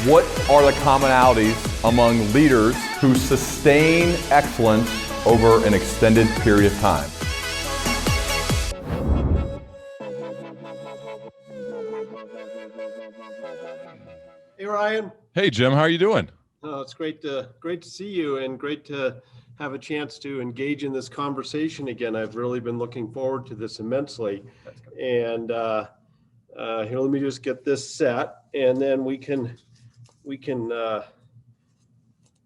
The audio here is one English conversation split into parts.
What are the commonalities among leaders who sustain excellence over an extended period of time? Hey, Ryan. Hey, Jim, how are you doing? Oh, it's great to see you, and great to have a chance to engage in this conversation again. I've really been looking forward to this immensely. And here, let me just get this set, and then we can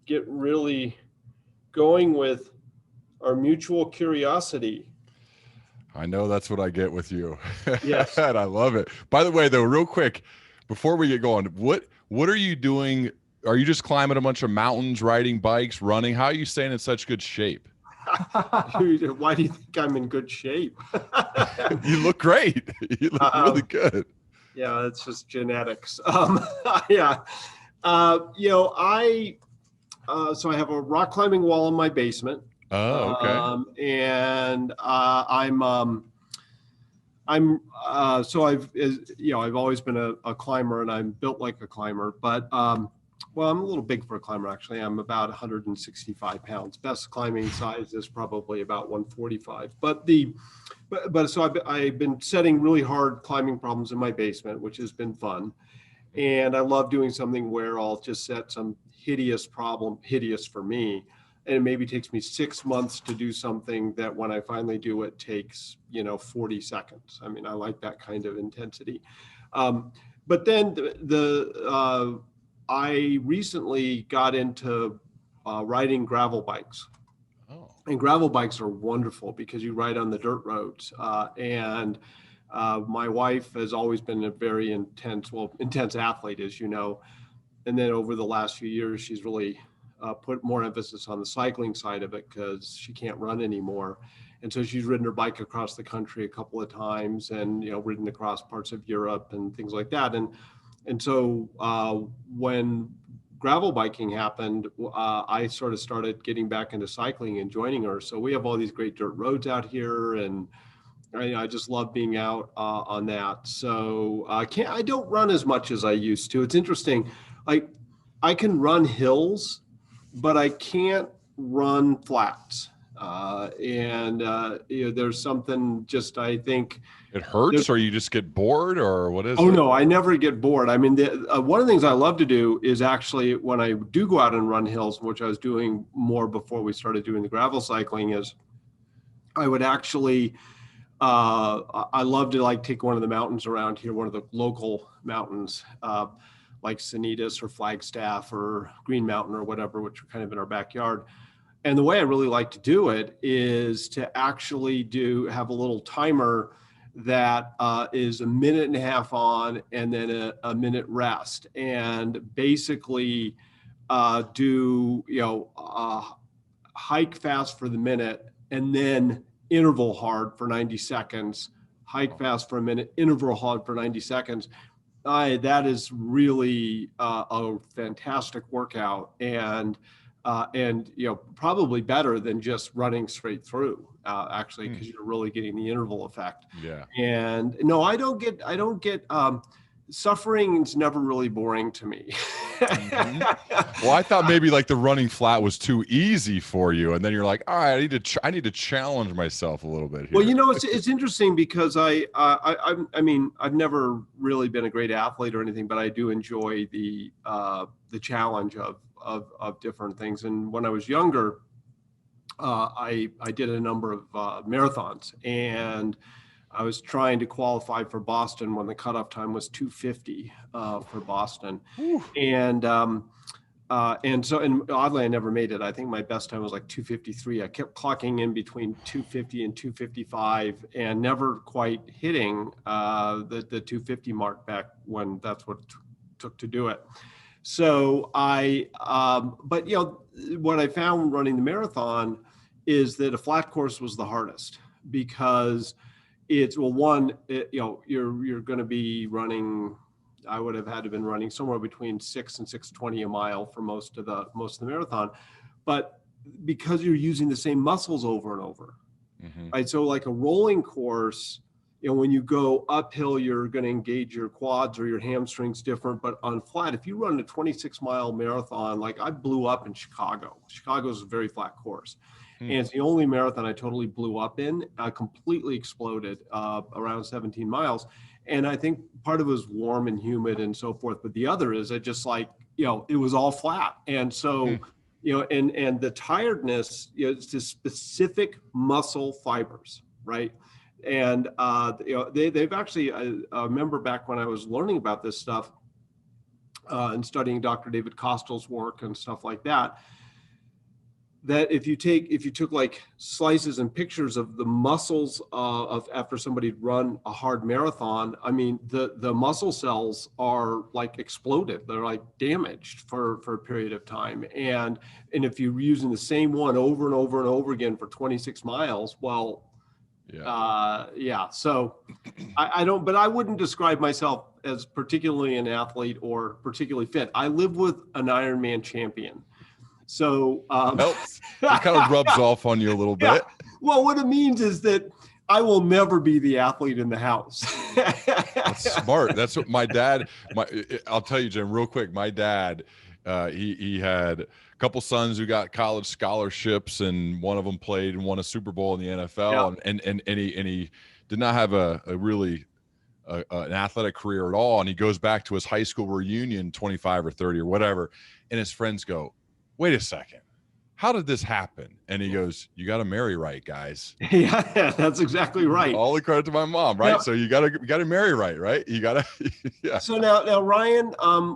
get really going with our mutual curiosity. I know that's what I get with you. Yes. And I love it. By the way, though, real quick, before we get going, what are you doing? Are you just climbing a bunch of mountains, riding bikes, running? How are you staying in such good shape? Why do you think I'm in good shape? You look great. You look really good. Yeah, it's just genetics. Yeah. So I have a rock climbing wall in my basement. Oh, okay. And I've always been a climber, and I'm built like a climber, but well, I'm a little big for a climber, actually. I'm about 165 pounds. Best climbing size is probably about 145. So I've been setting really hard climbing problems in my basement, which has been fun. And I love doing something where I'll just set some hideous problem, hideous for me, and it maybe takes me 6 months to do something that when I finally do it takes, 40 seconds. I mean, I like that kind of intensity. But then I recently got into riding gravel bikes. Oh. And gravel bikes are wonderful because you ride on the dirt roads. And my wife has always been a very intense athlete, as you know. And then over the last few years, she's really put more emphasis on the cycling side of it because she can't run anymore. And so she's ridden her bike across the country a couple of times, and ridden across parts of Europe and things like that. And so when gravel biking happened, I sort of started getting back into cycling and joining her. So we have all these great dirt roads out here, and I just love being out on that. So I don't run as much as I used to. It's interesting. I can run hills, but I can't run flats. There's something just, I think. It hurts, or you just get bored, or what is it? Oh, no, I never get bored. I mean, one of the things I love to do is actually when I do go out and run hills, which I was doing more before we started doing the gravel cycling, is I would actually, I love to take one of the mountains around here, one of the local mountains, like Sanitas or Flagstaff or Green Mountain or whatever, which are kind of in our backyard. And the way I really like to do it is to actually have a little timer that is a minute and a half on and then a minute rest, and basically hike fast for the minute and then interval hard for 90 seconds, hike fast for a minute, interval hard for 90 seconds. That is really a fantastic workout, and probably better than just running straight through, actually, because you're really getting the interval effect. Yeah. And no, I don't get suffering's never really boring to me. Well, I thought maybe the running flat was too easy for you, and then you're like, all right, I need to challenge myself a little bit here. Well, it's interesting because I mean, I've never really been a great athlete or anything, but I do enjoy the challenge of different things. And when I was younger, I did a number of marathons, and I was trying to qualify for Boston when the cutoff time was 2:50 for Boston. And oddly, I never made it. I think my best time was 2:53. I kept clocking in between 2:50 and 2:55 and never quite hitting the 2:50 mark back when that's what it took to do it. So but what I found running the marathon is that a flat course was the hardest, because it's, well, one, you're going to be running. I would have had to been running somewhere between 6 and 6:20 a mile for most of the marathon, but because you're using the same muscles over and over, right? So a rolling course, when you go uphill, you're going to engage your quads or your hamstrings different. But on flat, if you run a 26-mile marathon, like I blew up in Chicago. Chicago's a very flat course. And it's the only marathon I totally blew up in. I completely exploded around 17 miles. And I think part of it was warm and humid and so forth. But the other is it was all flat. And so, and the tiredness, it's the specific muscle fibers, right? And, they've actually, I remember back when I was learning about this stuff and studying Dr. David Costel's work and stuff like that, that if you took like slices and pictures of the muscles of after somebody'd run a hard marathon, I mean, the muscle cells are like exploded. They're like damaged for a period of time. And if you're using the same one over and over and over again for 26 miles, well, So I wouldn't describe myself as particularly an athlete or particularly fit. I live with an Ironman champion. So helps. It kind of rubs off on you a little bit. Yeah. Well, what it means is that I will never be the athlete in the house. That's smart. That's what my dad, I'll tell you, Jim, real quick. My dad, he had a couple sons who got college scholarships, and one of them played and won a Super Bowl in the NFL. Yeah. And he did not have a really an athletic career at all. And he goes back to his high school reunion, 25 or 30 or whatever. And his friends go, wait a second, how did this happen? And he goes, you got to marry right, guys. Yeah, that's exactly right. All the credit to my mom, right? Yeah. So you got to marry right? You got to, yeah. So now, Ryan,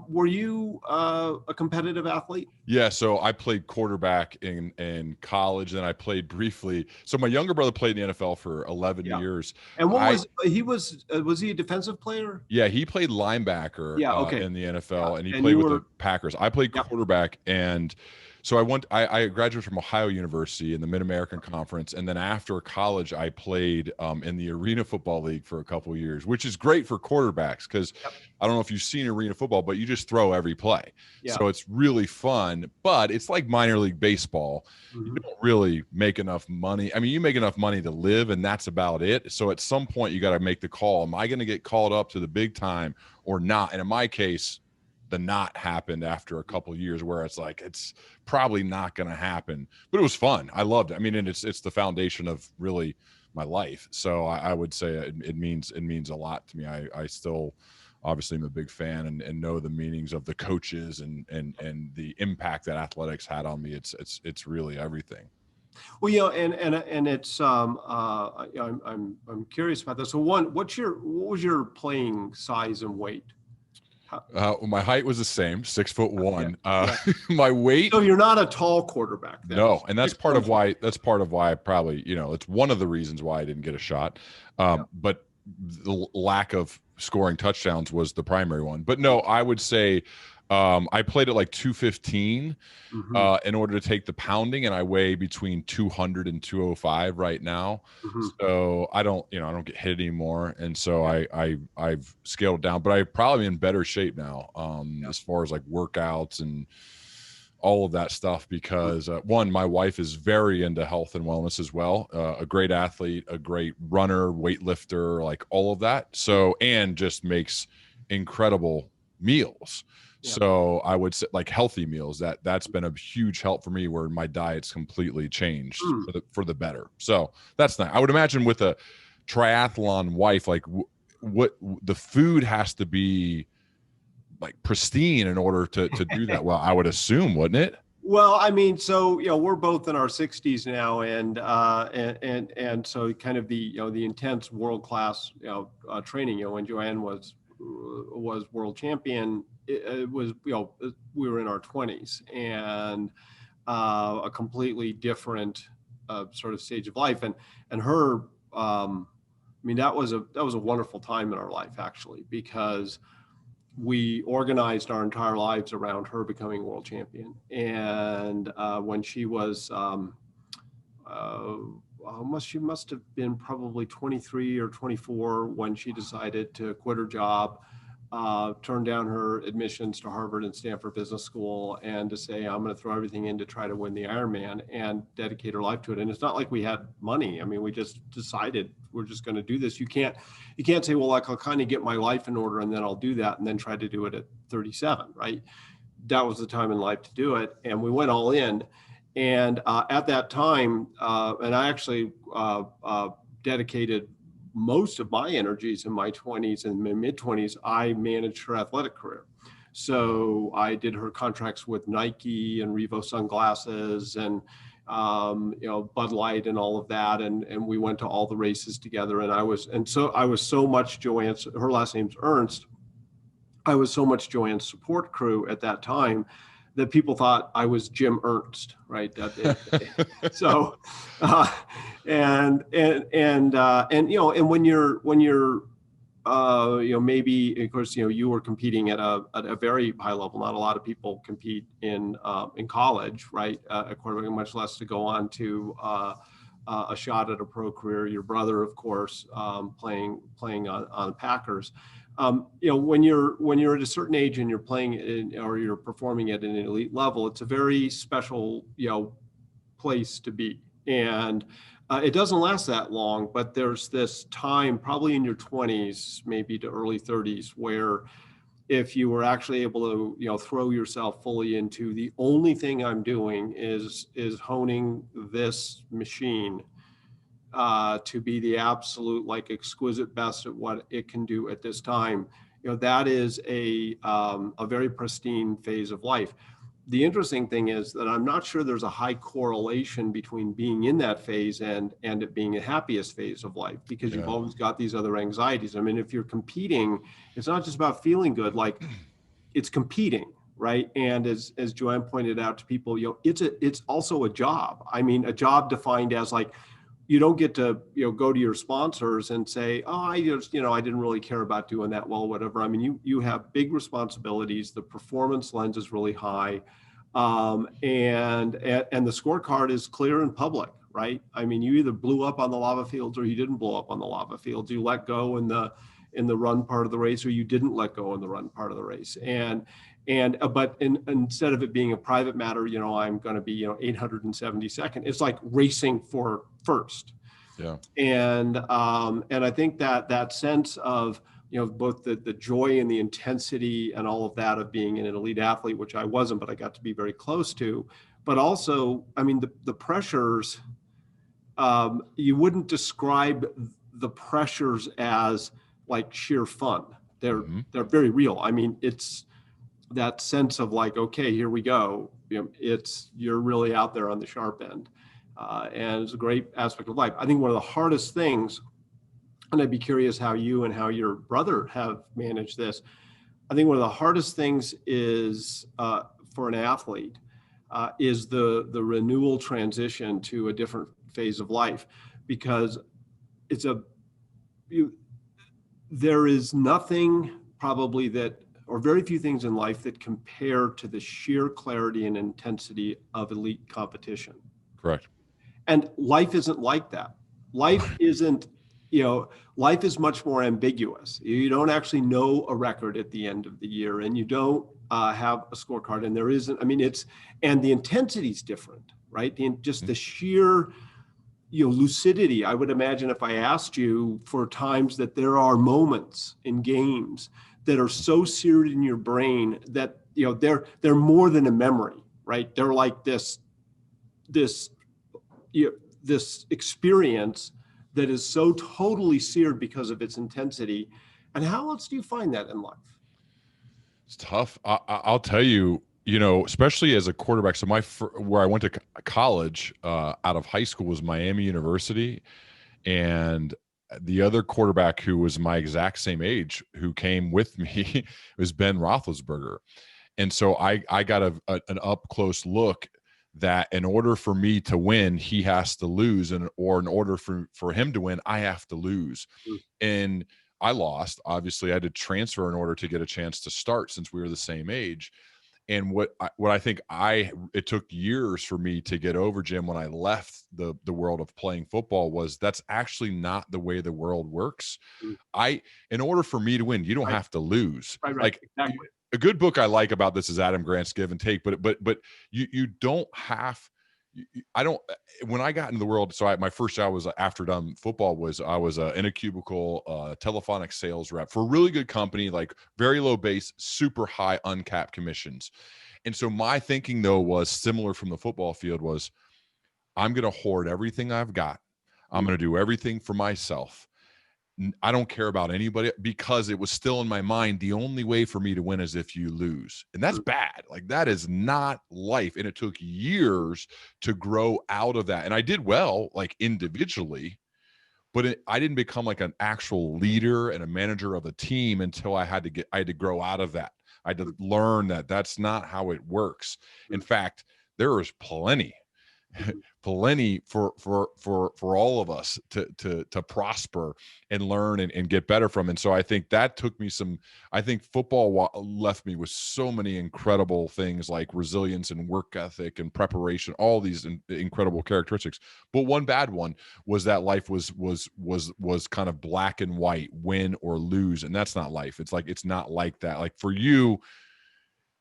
were you a competitive athlete? Yeah, so I played quarterback in college, then I played briefly. So my younger brother played in the NFL for 11 years. And was he a defensive player? Yeah, he played linebacker in the NFL, and he played with the Packers. I played quarterback, and so I graduated from Ohio University in the Mid-American Conference. And then after college, I played in the Arena Football League for a couple of years, which is great for quarterbacks because I don't know if you've seen arena football, but you just throw every play. Yeah. So it's really fun, but it's like minor league baseball. Mm-hmm. You don't really make enough money. I mean, you make enough money to live, and that's about it. So at some point, you got to make the call. Am I going to get called up to the big time or not? And in my case, the not happened after a couple of years where it's like, it's probably not going to happen, but it was fun. I loved it. I mean, and it's the foundation of really my life. So I would say it means a lot to me. I still obviously am a big fan and know the meanings of the coaches and the impact that athletics had on me. It's really everything. Well, and it's I'm curious about this. So what was your playing size and weight? My height was the same, 6'1". My weight. So you're not a tall quarterback then. No, and that's part of why I probably, it's one of the reasons why I didn't get a shot. But the lack of scoring touchdowns was the primary one. But no, I would say I played at like 215 in order to take the pounding, and I weigh between 200 and 205 right now. So I don't get hit anymore, and so I've scaled down, but I'm probably in better shape now as far as like workouts and all of that stuff because one, my wife is very into health and wellness as well, a great athlete, a great runner, weightlifter, like all of that. So, and just makes incredible meals. Yeah. So I would say like healthy meals, that's been a huge help for me where my diet's completely changed for the better. So that's nice. I would imagine with a triathlon wife, like what the food has to be like pristine in order to do that well, I would assume, wouldn't it? Well, I mean, so, we're both in our 60s now and so kind of the intense world-class, training, when Joanne was world champion, it was, we were in our 20s and a completely different sort of stage of life. And her, I mean, that was a wonderful time in our life, actually, because we organized our entire lives around her becoming world champion. And when she was, she must have been probably 23 or 24 when she decided to quit her job, turn down her admissions to Harvard and Stanford Business School, and to say, I'm going to throw everything in to try to win the Ironman and dedicate her life to it. And it's not like we had money. I mean, we just decided we're just going to do this. You can't say, well, like, I'll kind of get my life in order and then I'll do that, and then try to do it at 37, right? That was the time in life to do it. And we went all in. And at that time, and I actually dedicated most of my energies in my 20s and my mid 20s, I managed her athletic career. So I did her contracts with Nike and Revo sunglasses and, Bud Light and all of that. And we went to all the races together. And I was so much Joanne's, her last name's Ernst. I was so much Joanne's support crew at that time that people thought I was Jim Ernst, right? So, and when you're maybe, of course, you were competing at a very high level. Not a lot of people compete in college, right? At quarterback, much less to go on to a shot at a pro career. Your brother, of course, playing on the Packers. When you're at a certain age and you're playing or you're performing at an elite level, it's a very special, place to be. And it doesn't last that long, but there's this time, probably in your 20s, maybe to early 30s, where if you were actually able to, throw yourself fully into the only thing I'm doing is honing this machine to be the absolute, like, exquisite best at what it can do at this time, that is a very pristine phase of life. The interesting thing is that I'm not sure there's a high correlation between being in that phase and it being a happiest phase of life, because you've always got these other anxieties. I mean, if you're competing, it's not just about feeling good, like, it's competing, right? And as Joanne pointed out to people, it's also a job. I mean, a job defined as, like, you don't get to, go to your sponsors and say, oh, I didn't really care about doing that well, whatever. I mean, you have big responsibilities. The performance lens is really high. And the scorecard is clear and public, right? I mean, you either blew up on the lava fields or you didn't blow up on the lava fields. You let go in the run part of the race, or you didn't let go in the run part of the race. But instead of it being a private matter, I'm going to be, 872nd. It's like racing for first. Yeah. And I think that sense of, both the joy and the intensity and all of that of being an elite athlete, which I wasn't, but I got to be very close to, but also, I mean, the pressures, you wouldn't describe the pressures as like sheer fun. They're very real. I mean, it's that sense of, like, okay, here we go. You're really out there on the sharp end. And it's a great aspect of life. I think one of the hardest things, and I'd be curious how you and how your brother have managed this. I think one of the hardest things is for an athlete is the renewal transition to a different phase of life, because there is nothing probably that, or very few things in life that compare to the sheer clarity and intensity of elite competition. Correct. And life isn't like that. Life isn't, life is much more ambiguous. You don't actually know a record at the end of the year, and you don't have a scorecard, and there isn't, and the intensity is different, right? The sheer, lucidity. I would imagine if I asked you for times that there are moments in games that are so seared in your brain that, they're more than a memory, right? They're like this experience that is so totally seared because of its intensity. And how else do you find that in life? It's tough. I'll tell you, especially as a quarterback. So where I went to college out of high school was Miami University, and the other quarterback who was my exact same age who came with me was Ben Roethlisberger. And so I got an up close look that in order for me to win, he has to lose, or in order for him to win, I have to lose. And I lost. Obviously, I had to transfer in order to get a chance to start, since we were the same age. And what I think it took years for me to get over, Jim, when I left the world of playing football, was that's actually not the way the world works. In order for me to win, you don't have to lose. Right. Like, Exactly. a good book I like about this is Adam Grant's Give and Take, but you don't have, I don't, when I got into the world, so my first job was after done football was I was in a cubicle, telephonic sales rep for a really good company, like very low base, super high uncapped commissions. And so my thinking though was similar from the football field was, I'm going to hoard everything I've got. I'm going to do everything for myself. I don't care about anybody, because it was still in my mind, the only way for me to win is if you lose. And that's bad. Like, that is not life. And it took years to grow out of that. And I did well, like individually, but I didn't become like an actual leader and a manager of a team until I had to grow out of that. I had to learn that that's not how it works. In fact, there is plenty for all of us to prosper and learn and get better from. And so I think that took me I think football left me with so many incredible things like resilience and work ethic and preparation, all these incredible characteristics. But one bad one was that life was kind of black and white, win or lose. And that's not life. It's not like that. Like for you,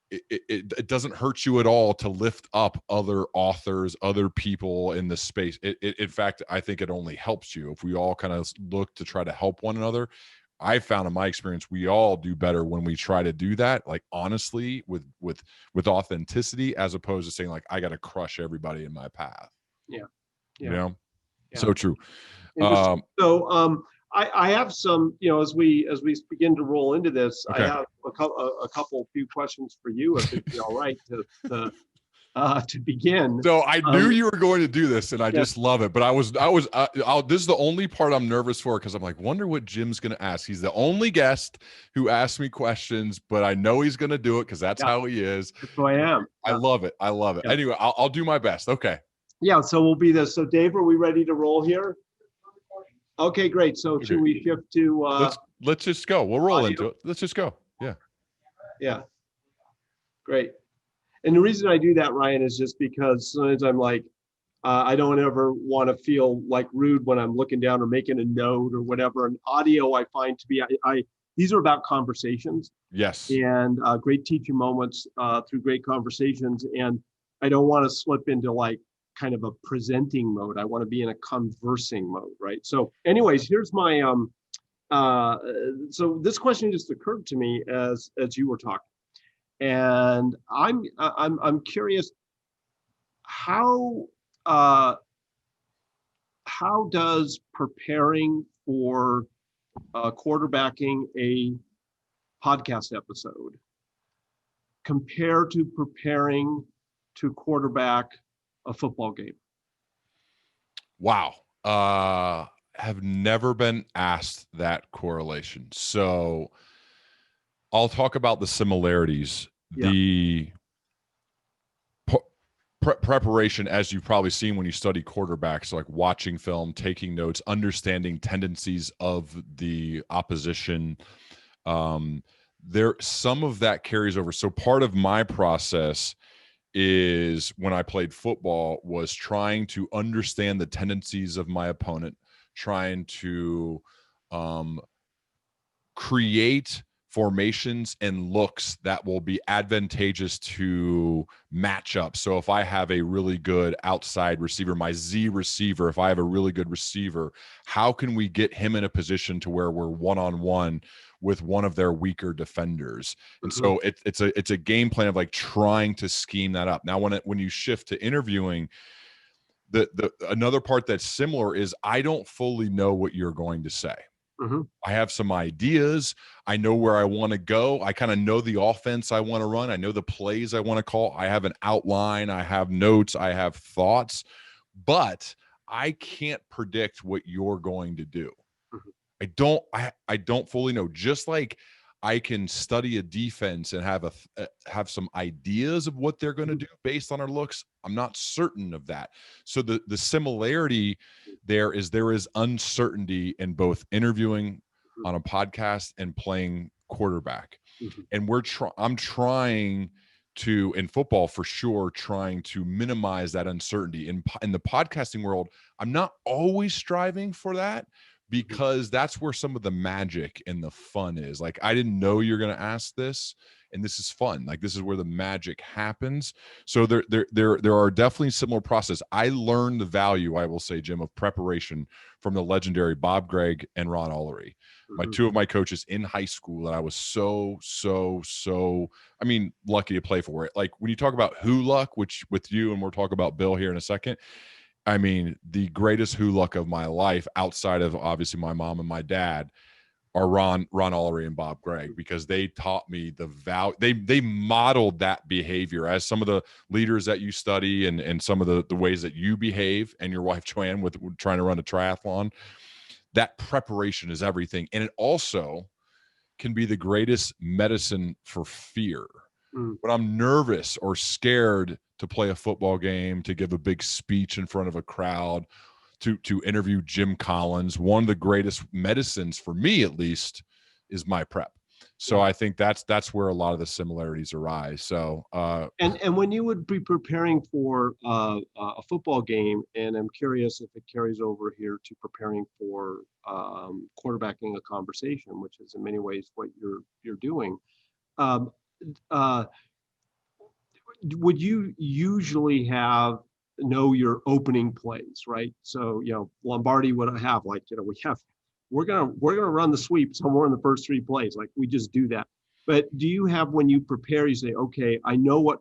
it doesn't hurt you at all to lift up other authors, other people in the space. In fact, I think it only helps you if we all kind of look to try to help one another. I found in my experience, we all do better when we try to do that, like honestly, with authenticity, as opposed to saying like, I got to crush everybody in my path. Yeah. You know, so true. I have some, as we begin to roll into this, okay. I have a few questions for you, if it'd be all right to begin. So I knew you were going to do this, and I just love it. But this is the only part I'm nervous for, because I'm like, wonder what Jim's going to ask. He's the only guest who asks me questions, but I know he's going to do it because that's how he is. That's who I am. I love it. I love it. Yeah. Anyway, I'll do my best. Okay. Yeah. So we'll be this. So Dave, are we ready to roll here? Okay, great. So should we shift to let's just go. We'll roll into it. Let's just go. Yeah. Yeah. Great. And the reason I do that, Ryan, is just because sometimes I'm like, I don't ever want to feel like rude when I'm looking down or making a note or whatever. And audio, I find to be, these are about conversations. Yes. And great teaching moments through great conversations. And I don't want to slip into like kind of a presenting mode. I want to be in a conversing mode, right? So anyways, here's my, so this question just occurred to me as you were talking. And I'm curious, how does preparing for quarterbacking a podcast episode compare to preparing to quarterback a football game? Wow. Have never been asked that correlation. So I'll talk about the similarities. Yeah. The preparation, as you've probably seen when you study quarterbacks, like watching film, taking notes, understanding tendencies of the opposition. Some of that carries over. So part of my process is when I played football was trying to understand the tendencies of my opponent, trying to create formations and looks that will be advantageous to match up. So if I have a really good outside receiver, my Z receiver, if I have a really good receiver, how can we get him in a position to where we're one-on-one with one of their weaker defenders? And so it's a game plan of like trying to scheme that up. Now, when you shift to interviewing, the another part that's similar is I don't fully know what you're going to say. I have some ideas. I know where I want to go. I kind of know the offense I want to run. I know the plays I want to call. I have an outline. I have notes. I have thoughts, but I can't predict what you're going to do. I don't fully know. Just like I can study a defense and have some ideas of what they're going to do based on our looks, I'm not certain of that. So the similarity there is uncertainty in both interviewing on a podcast and playing quarterback. And I'm trying to, in football for sure, trying to minimize that uncertainty. In the podcasting world, I'm not always striving for that, because that's where some of the magic and the fun is. Like, I didn't know you're going to ask this, and this is fun. Like, this is where the magic happens. So there are definitely similar process. I learned the value, I will say, Jim, of preparation from the legendary Bob Gregg and Ron Ullery, my two of my coaches in high school that I was so I mean, lucky to play for. It. Like, when you talk about who luck, which with you, and we'll talk about Bill here in a second, I mean, the greatest who luck of my life, outside of obviously my mom and my dad, are Ron Ullery and Bob Gregg, because they taught me the value. They modeled that behavior as some of the leaders that you study, and some of the ways that you behave, and your wife Joanne with trying to run a triathlon. That preparation is everything. And it also can be the greatest medicine for fear. When I'm nervous or scared to play a football game, to give a big speech in front of a crowd, to interview Jim Collins, one of the greatest medicines for me, at least, is my prep. So I think that's where a lot of the similarities arise. So and when you would be preparing for a football game, and I'm curious if it carries over here to preparing for quarterbacking a conversation, which is in many ways what you're doing. Would you usually know your opening plays, right? So, Lombardi would have, like, we're gonna run the sweep somewhere in the first 3 plays. Like, we just do that. But do you have, when you prepare, you say, okay, I know what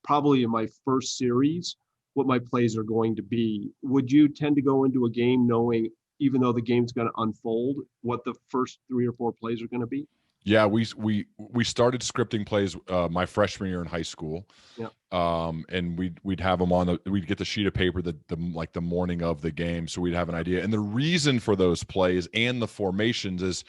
probably in my first series, what my plays are going to be? Would you tend to go into a game knowing, even though the game's going to unfold, what the first 3 or 4 plays are going to be? Yeah, we started scripting plays my freshman year in high school. Yeah. And we'd have them we'd get the sheet of paper the morning of the game, so we'd have an idea. And the reason for those plays and the formations is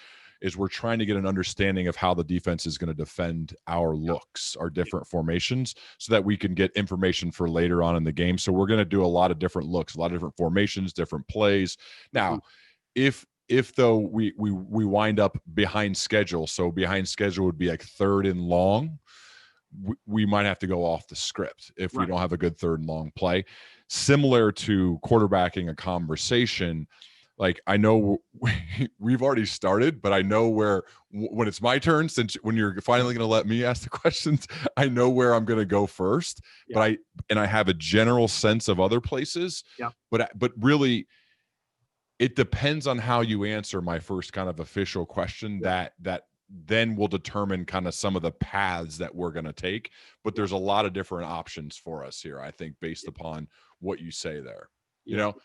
we're trying to get an understanding of how the defense is going to defend our looks, our different formations, so that we can get information for later on in the game. So we're going to do a lot of different looks, a lot of different formations, different plays. Now, if though we wind up behind schedule, so behind schedule would be like 3rd and long, we might have to go off the script if we don't have a good 3rd and long play. Similar to quarterbacking a conversation, like, I know we've already started, but I know when it's my turn, when you're finally going to let me ask the questions, I know where I'm going to go first. But I have a general sense of other places. But really, it depends on how you answer my first kind of official question that then will determine kind of some of the paths that we're going to take. But there's a lot of different options for us here, I think, based upon what you say there.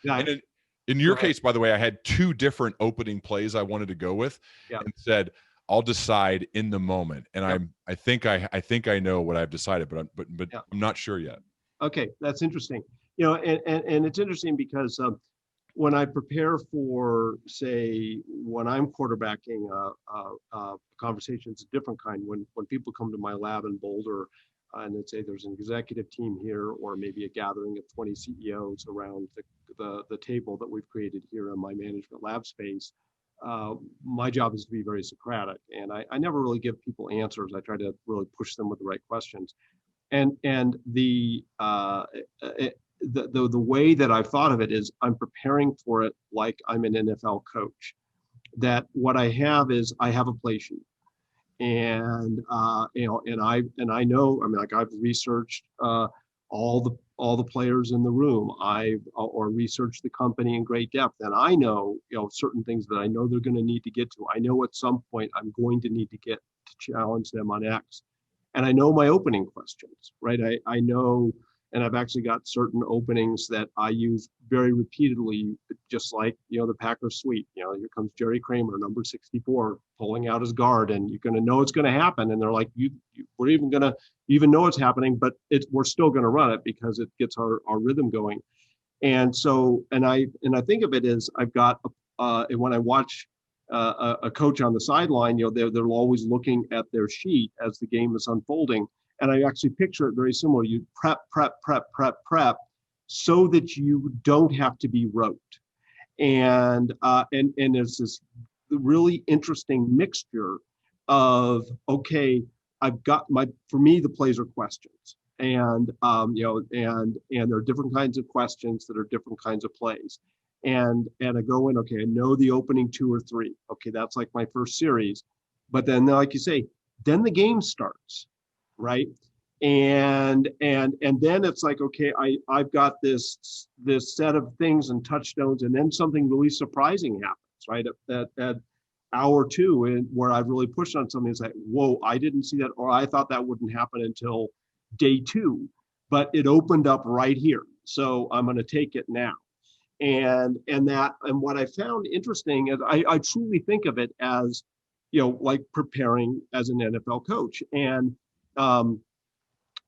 And in your case, by the way, I had 2 different opening plays I wanted to go with, and said, I'll decide in the moment. And I think I know what I've decided, but I'm not sure yet. Okay, that's interesting. And it's interesting because when I prepare for, say, when I'm quarterbacking a conversation, it's a different kind. When people come to my lab in Boulder, and let's say there's an executive team here, or maybe a gathering of 20 CEOs around the table that we've created here in my management lab space, my job is to be very Socratic, and I never really give people answers. I try to really push them with the right questions, and the way that I've thought of it is I'm preparing for it like I'm an NFL coach. That what I have is I have a play sheet, and and I know, I mean, like, I've researched all the players in the room. I've researched the company in great depth, and I know certain things that I know they're going to need to get to. I know at some point I'm going to need to get to challenge them on X, and I know my opening questions, right? I know. And I've actually got certain openings that I use very repeatedly, just like, the Packers sweep. Here comes Jerry Kramer, number 64, pulling out his guard, and you're going to know it's going to happen. And they're like, we're even going to even know it's happening, but we're still going to run it because it gets our rhythm going. And so, and I think of it as I've got, when I watch a coach on the sideline, they're always looking at their sheet as the game is unfolding. And I actually picture it very similar. You prep, so that you don't have to be rote. And there's this really interesting mixture of, okay, I've got for me, the plays are questions. And, and there are different kinds of questions that are different kinds of plays. And I go in, okay, I know the opening 2 or 3. Okay, that's like my first series. But then, like you say, then the game starts, right? And then it's like, okay, I've got this set of things and touchstones, and then something really surprising happens, right? At hour 2, and where I've really pushed on something, it's like, whoa, I didn't see that, or I thought that wouldn't happen until day 2, but it opened up right here. So I'm going to take it now. And what I found interesting is I truly think of it as, like preparing as an NFL coach. And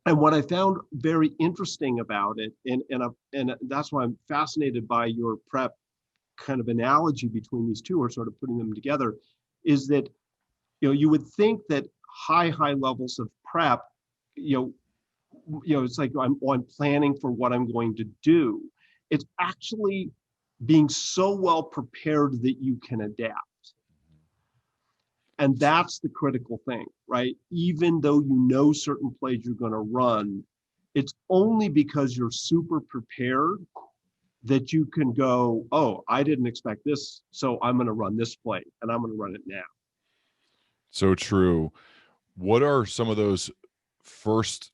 what I found very interesting about it, and that's why I'm fascinated by your prep kind of analogy between these two, or sort of putting them together, is that, you would think that high levels of prep, it's like I'm planning for what I'm going to do. It's actually being so well prepared that you can adapt. And that's the critical thing, right? Even though you know certain plays you're going to run, it's only because you're super prepared that you can go, oh, I didn't expect this, so I'm going to run this play, and I'm going to run it now. So true. What are some of those first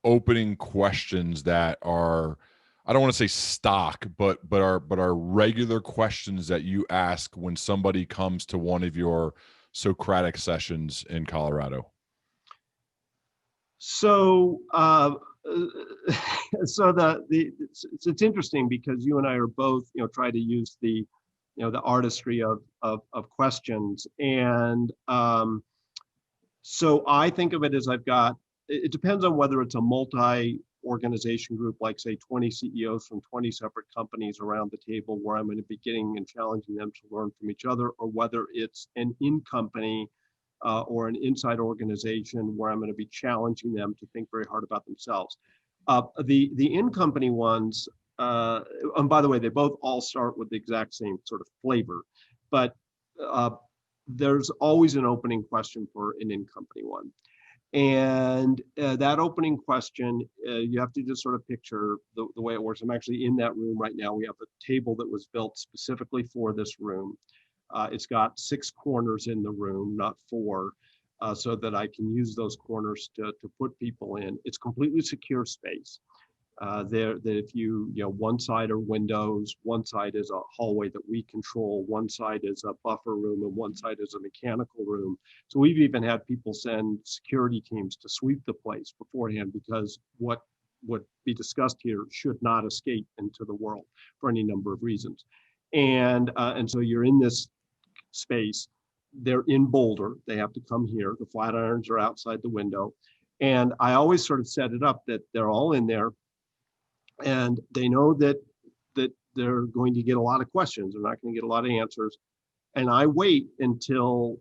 opening questions that are, I don't want to say stock, but are regular questions that you ask when somebody comes to one of your Socratic sessions in Colorado? So, it's interesting because you and I are both, try to use the artistry of questions, and so I think of it as it depends on whether it's a multi-organization group, like say 20 CEOs from 20 separate companies around the table, where I'm going to be getting and challenging them to learn from each other, or whether it's an in-company or an inside organization where I'm going to be challenging them to think very hard about themselves. The in-company ones, and by the way, they both all start with the exact same sort of flavor, but there's always an opening question for an in-company one. And that opening question, you have to just sort of picture the way it works. I'm actually in that room right now. We have a table that was built specifically for this room. It's got 6 corners in the room, not 4, so that I can use those corners to put people in. It's completely secure space. That if one side are windows, one side is a hallway that we control, one side is a buffer room, and one side is a mechanical room. So we've even had people send security teams to sweep the place beforehand, because what would be discussed here should not escape into the world for any number of reasons. And so you're in this space. They're in Boulder. They have to come here. The Flatirons are outside the window. And I always sort of set it up that they're all in there, and they know that they're going to get a lot of questions. They're not going to get a lot of answers. And I wait until,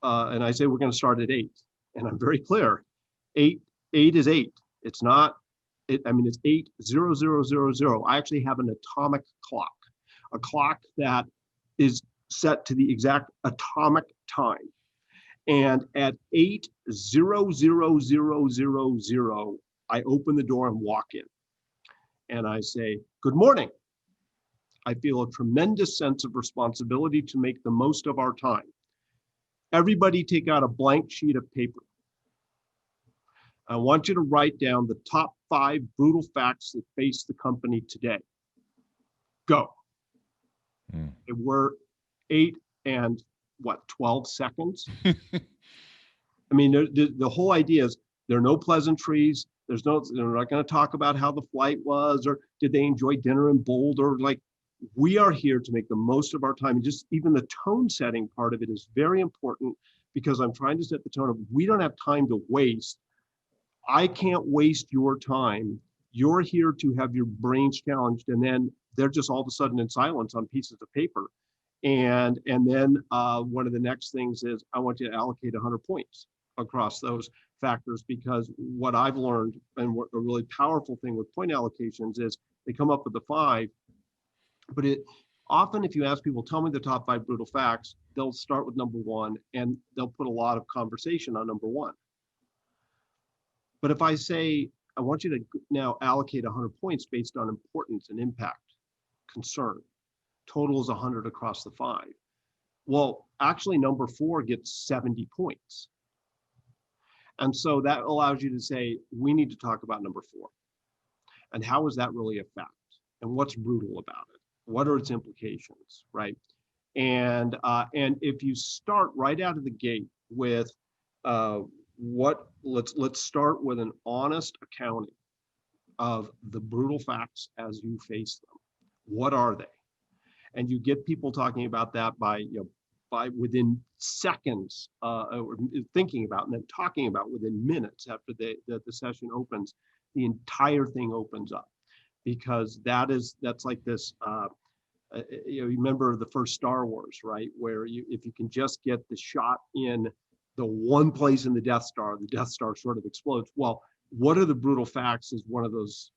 and I say, we're going to start at 8. And I'm very clear. 8 is 8. It's not, it's 8:00:00. I actually have an atomic clock, a clock that is set to the exact atomic time. And at 8:00:00, I open the door and walk in. And I say, good morning. I feel a tremendous sense of responsibility to make the most of our time. Everybody take out a blank sheet of paper. I want you to write down the top 5 brutal facts that face the company today. Go. We're 8 and 12 seconds. I mean, the whole idea is there are no pleasantries. They're not going to talk about how the flight was, or did they enjoy dinner in Boulder. Like, we are here to make the most of our time. And just even the tone setting part of it is very important, because I'm trying to set the tone of, we don't have time to waste. I can't waste your time. You're here to have your brains challenged. And then they're just all of a sudden in silence on pieces of paper. And then one of the next things is, I want you to allocate 100 points across those factors, because what I've learned, and what a really powerful thing with point allocations is, they come up with the 5, but often if you ask people, tell me the top 5 brutal facts, they'll start with number 1, and they'll put a lot of conversation on number 1. But if I say, I want you to now allocate 100 points based on importance and impact, concern, total is 100 across the 5. Well, actually number 4 gets 70 points. And so that allows you to say, we need to talk about number 4. And how is that really a fact? And what's brutal about it? What are its implications, right? And if you start right out of the gate with let's start with an honest accounting of the brutal facts as you face them. What are they? And you get people talking about that by within seconds, thinking about and then talking about within minutes after the session opens, the entire thing opens up, because that's like this. You remember the first Star Wars, right? Where if you can just get the shot in the one place in the Death Star sort of explodes. Well, what are the brutal facts is one of those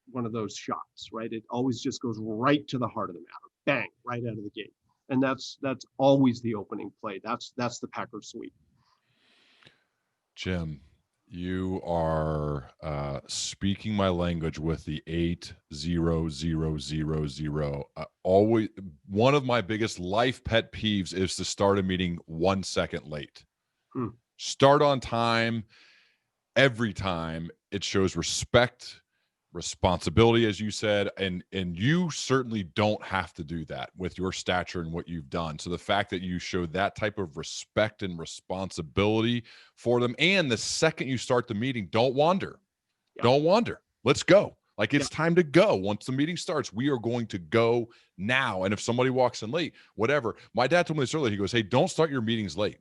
shots, right? It always just goes right to the heart of the matter, bang, right out of the gate. And that's always the opening play. That's the Packard sweep. Jim, you are speaking my language with the 8-0-0-0-0. Always, one of my biggest life pet peeves is to start a meeting 1 second late. Start on time every time. It shows respect, responsibility, as you said, and you certainly don't have to do that with your stature and what you've done. So the fact that you show that type of respect and responsibility for them, and the second you start the meeting, don't wander. Don't wander. Let's go. Like, it's time to go. Once the meeting starts, we are going to go now. And if somebody walks in late, whatever. My dad told me this earlier. He goes, hey, don't start your meetings late.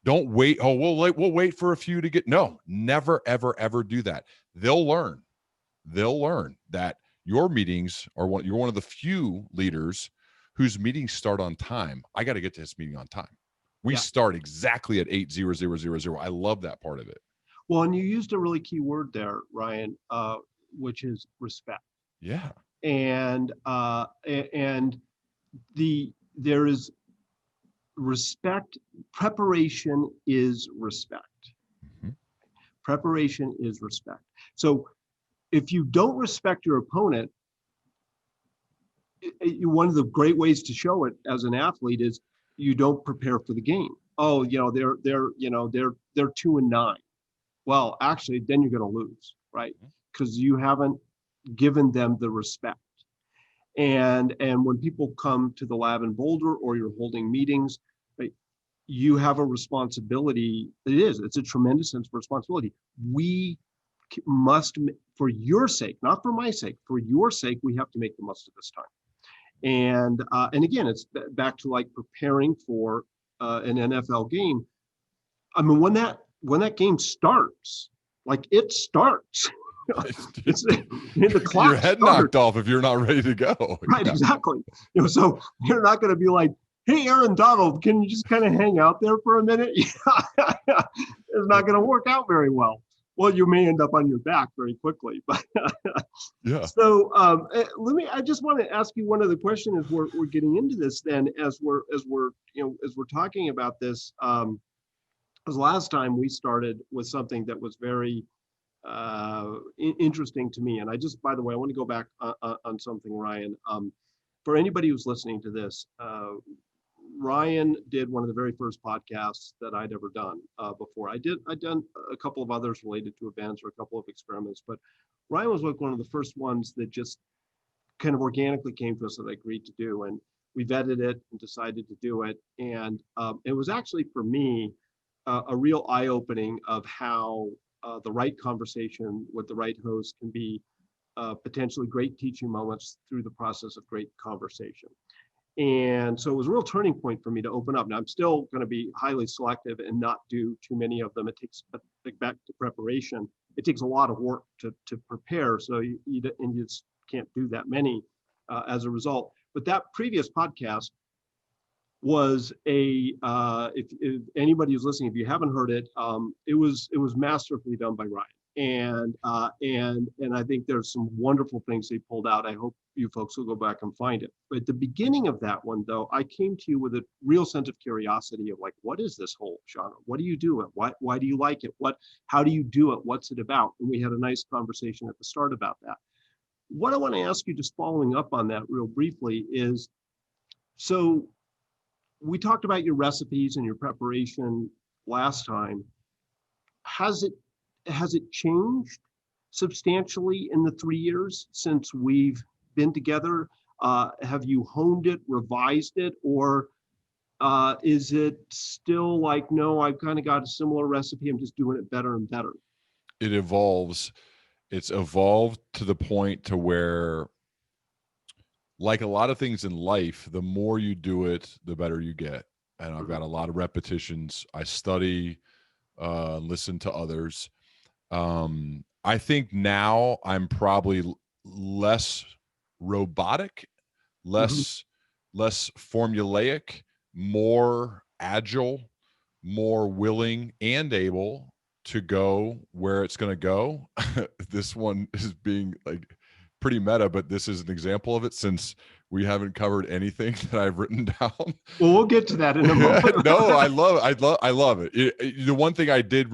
Don't wait. Oh, we'll wait for a few to get. No, never, ever, ever do that. They'll learn that your meetings are you're one of the few leaders whose meetings start on time. I got to get to this meeting on time. We start exactly at 8-0-0-0-0. I love that part of it. Well, and you used a really key word there, Ryan, which is respect. Yeah. And there is respect. Preparation is respect. Mm-hmm. Preparation is respect. So if you don't respect your opponent, one of the great ways to show it as an athlete is you don't prepare for the game. Oh, they're 2-9. Well, actually, then you're going to lose, right? Because you haven't given them the respect. And when people come to the lab in Boulder, or you're holding meetings, right, you have a responsibility. It's a tremendous sense of responsibility. We must, for your sake, not for my sake, for your sake, we have to make the most of this time. And again, it's back to like preparing for an NFL game. I mean, when that game starts, like it starts. The clock your head knocked off if you're not ready to go. Right, exactly. So you're not going to be like, hey, Aaron Donald, can you just kind of hang out there for a minute? It's not going to work out very well. Well, you may end up on your back very quickly. But yeah. So I just want to ask you one other question as we're getting into this. Then, as we're talking about this, because last time we started with something that was very interesting to me. And by the way, I want to go back on something, Ryan. For anybody who's listening to this, Ryan did one of the very first podcasts that I'd ever done before. I'd done a couple of others related to events or a couple of experiments, but Ryan was like one of the first ones that just kind of organically came to us that I agreed to do. And we vetted it and decided to do it. And it was actually, for me, a real eye-opening of how the right conversation with the right host can be potentially great teaching moments through the process of great conversation. And so it was a real turning point for me to open up. Now, I'm still going to be highly selective and not do too many of them. It takes, back to preparation, it takes a lot of work to prepare. So you just can't do that many as a result. But that previous podcast was if anybody who's listening, if you haven't heard it, it was masterfully done by Ryan. And I think there's some wonderful things they pulled out. I hope you folks will go back and find it. But at the beginning of that one, though, I came to you with a real sense of curiosity of like, what is this whole genre? What do you do it? Why do you like it? How do you do it? What's it about? And we had a nice conversation at the start about that. What I want to ask you, just following up on that real briefly, is so we talked about your recipes and your preparation last time. Has it changed substantially in the 3 years since we've been together? Have you honed it, revised it, or is it still like, no, I've kind of got a similar recipe, I'm just doing it better and better? It evolves. It's evolved to the point to where, like a lot of things in life, the more you do it, the better you get. And I've got a lot of repetitions. I study, listen to others. I think now I'm probably less robotic, less formulaic, more agile, more willing and able to go where it's going to go. This one is being like pretty meta, but this is an example of it, since we haven't covered anything that I've written down. Well, we'll get to that in a moment. No, I love it. The one thing I did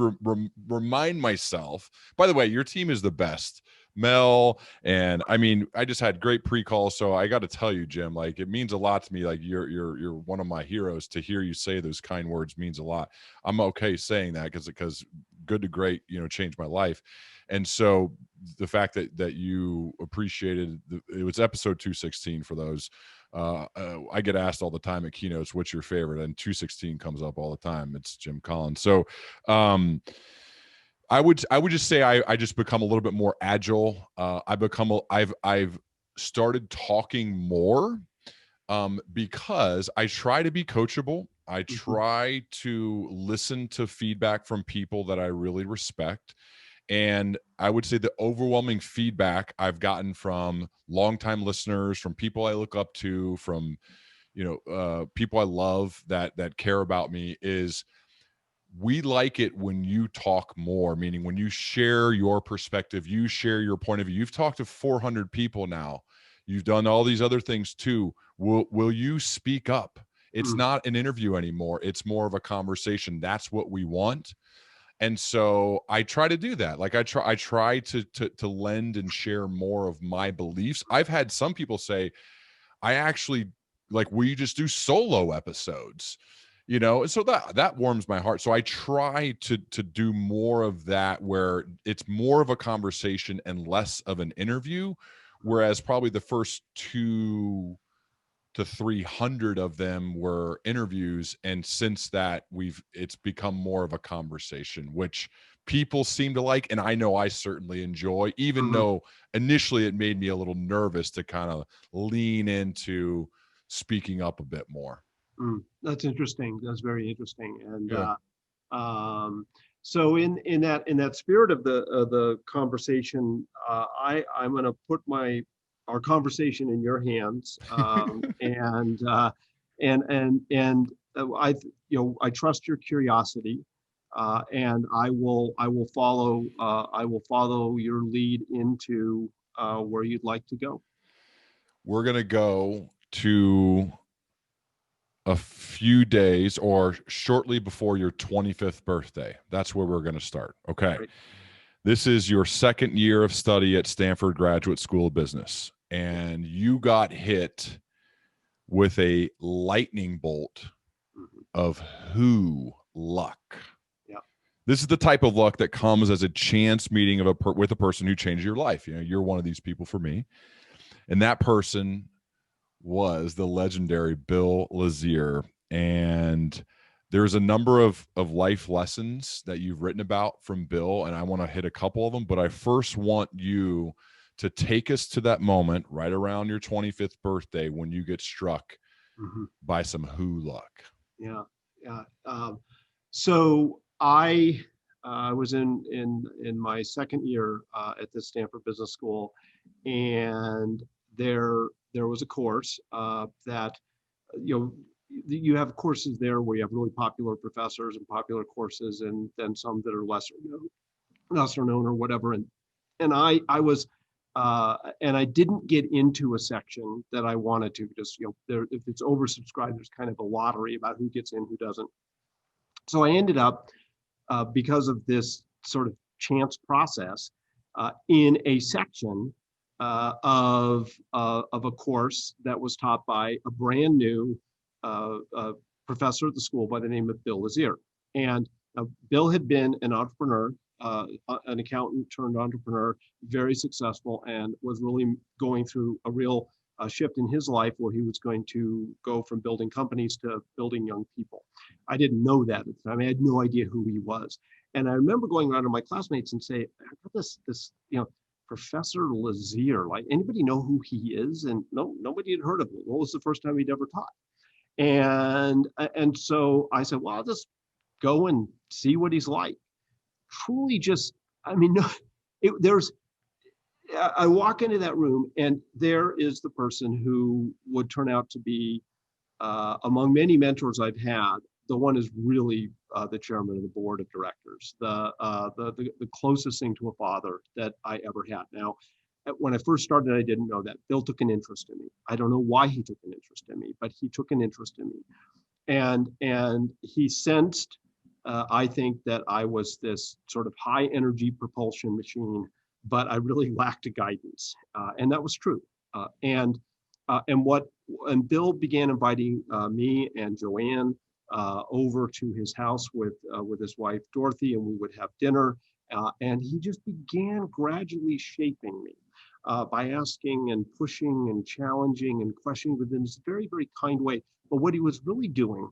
remind myself, by the way, your team is the best, Mel. And I mean, I just had great pre-calls. So I got to tell you, Jim, like, it means a lot to me. Like, you're one of my heroes. To hear you say those kind words means a lot. I'm okay saying that because good to great, changed my life. And so the fact that you appreciated it was episode 216 for those. I get asked all the time at keynotes, what's your favorite? And 216 comes up all the time. It's Jim Collins. So I would just say I just become a little bit more agile. I've started talking more because I try to be coachable. I try to listen to feedback from people that I really respect. And I would say the overwhelming feedback I've gotten from longtime listeners, from people I look up to, from, people I love that care about me, is we like it when you talk more, meaning when you share your perspective, you share your point of view. You've talked to 400 people now. You've done all these other things too. Will you speak up? It's not an interview anymore. It's more of a conversation. That's what we want. And so I try to do that. Like I try to lend and share more of my beliefs. I've had some people say, I actually like, will you just do solo episodes? And so that warms my heart. So I try to do more of that, where it's more of a conversation and less of an interview. Whereas probably the first 200 to 300 of them were interviews, and since that it's become more of a conversation, which people seem to like, and I know I certainly enjoy, even though initially it made me a little nervous to kind of lean into speaking up a bit more. That's interesting. That's very interesting. And Yeah. so in that spirit of the conversation, I'm going to put our conversation in your hands, and I trust your curiosity, and I will follow your lead into where you'd like to go. We're going to go to a few days or shortly before your 25th birthday. That's where we're going to start. Okay. Right. This is your second year of study at Stanford Graduate School of Business, and you got hit with a lightning bolt of luck. Yeah. This is the type of luck that comes as a chance meeting with a person who changed your life. You're one of these people for me. And that person was the legendary Bill Lazier. And there's a number of life lessons that you've written about from Bill, and I want to hit a couple of them. But I first want you to take us to that moment right around your 25th birthday when you get struck by some luck. Yeah. So I was in my second year at the Stanford Business School, and there was a course that you have courses there where you have really popular professors and popular courses, and then some that are lesser known. lesser known or whatever. And I didn't get into a section that I wanted to, because if it's oversubscribed, there's kind of a lottery about who gets in, who doesn't. So I ended up, because of this sort of chance process, in a section of a course that was taught by a brand new professor at the school by the name of Bill Lazier. And Bill had been an entrepreneur, an accountant turned entrepreneur, very successful, and was really going through a real shift in his life where he was going to go from building companies to building young people. I didn't know that at the time. I had no idea who he was. And I remember going around to my classmates and say, I got this Professor Lazier, like, anybody know who he is? And no, nobody had heard of him. What was the first time he'd ever taught? And so I said, well, I'll just go and see what he's like. Truly just, I mean, no, I walk into that room and there is the person who would turn out to be, among many mentors I've had, the one is really the chairman of the board of directors, the closest thing to a father that I ever had. Now, when I first started, I didn't know that. Bill took an interest in me. I don't know why he took an interest in me, but he took an interest in me. And he sensed, I think, that I was this sort of high energy propulsion machine, but I really lacked a guidance. And that was true. And Bill began inviting me and Joanne over to his house with his wife, Dorothy, and we would have dinner. And he just began gradually shaping me by asking and pushing and challenging and questioning within this very, very kind way. But what he was really doing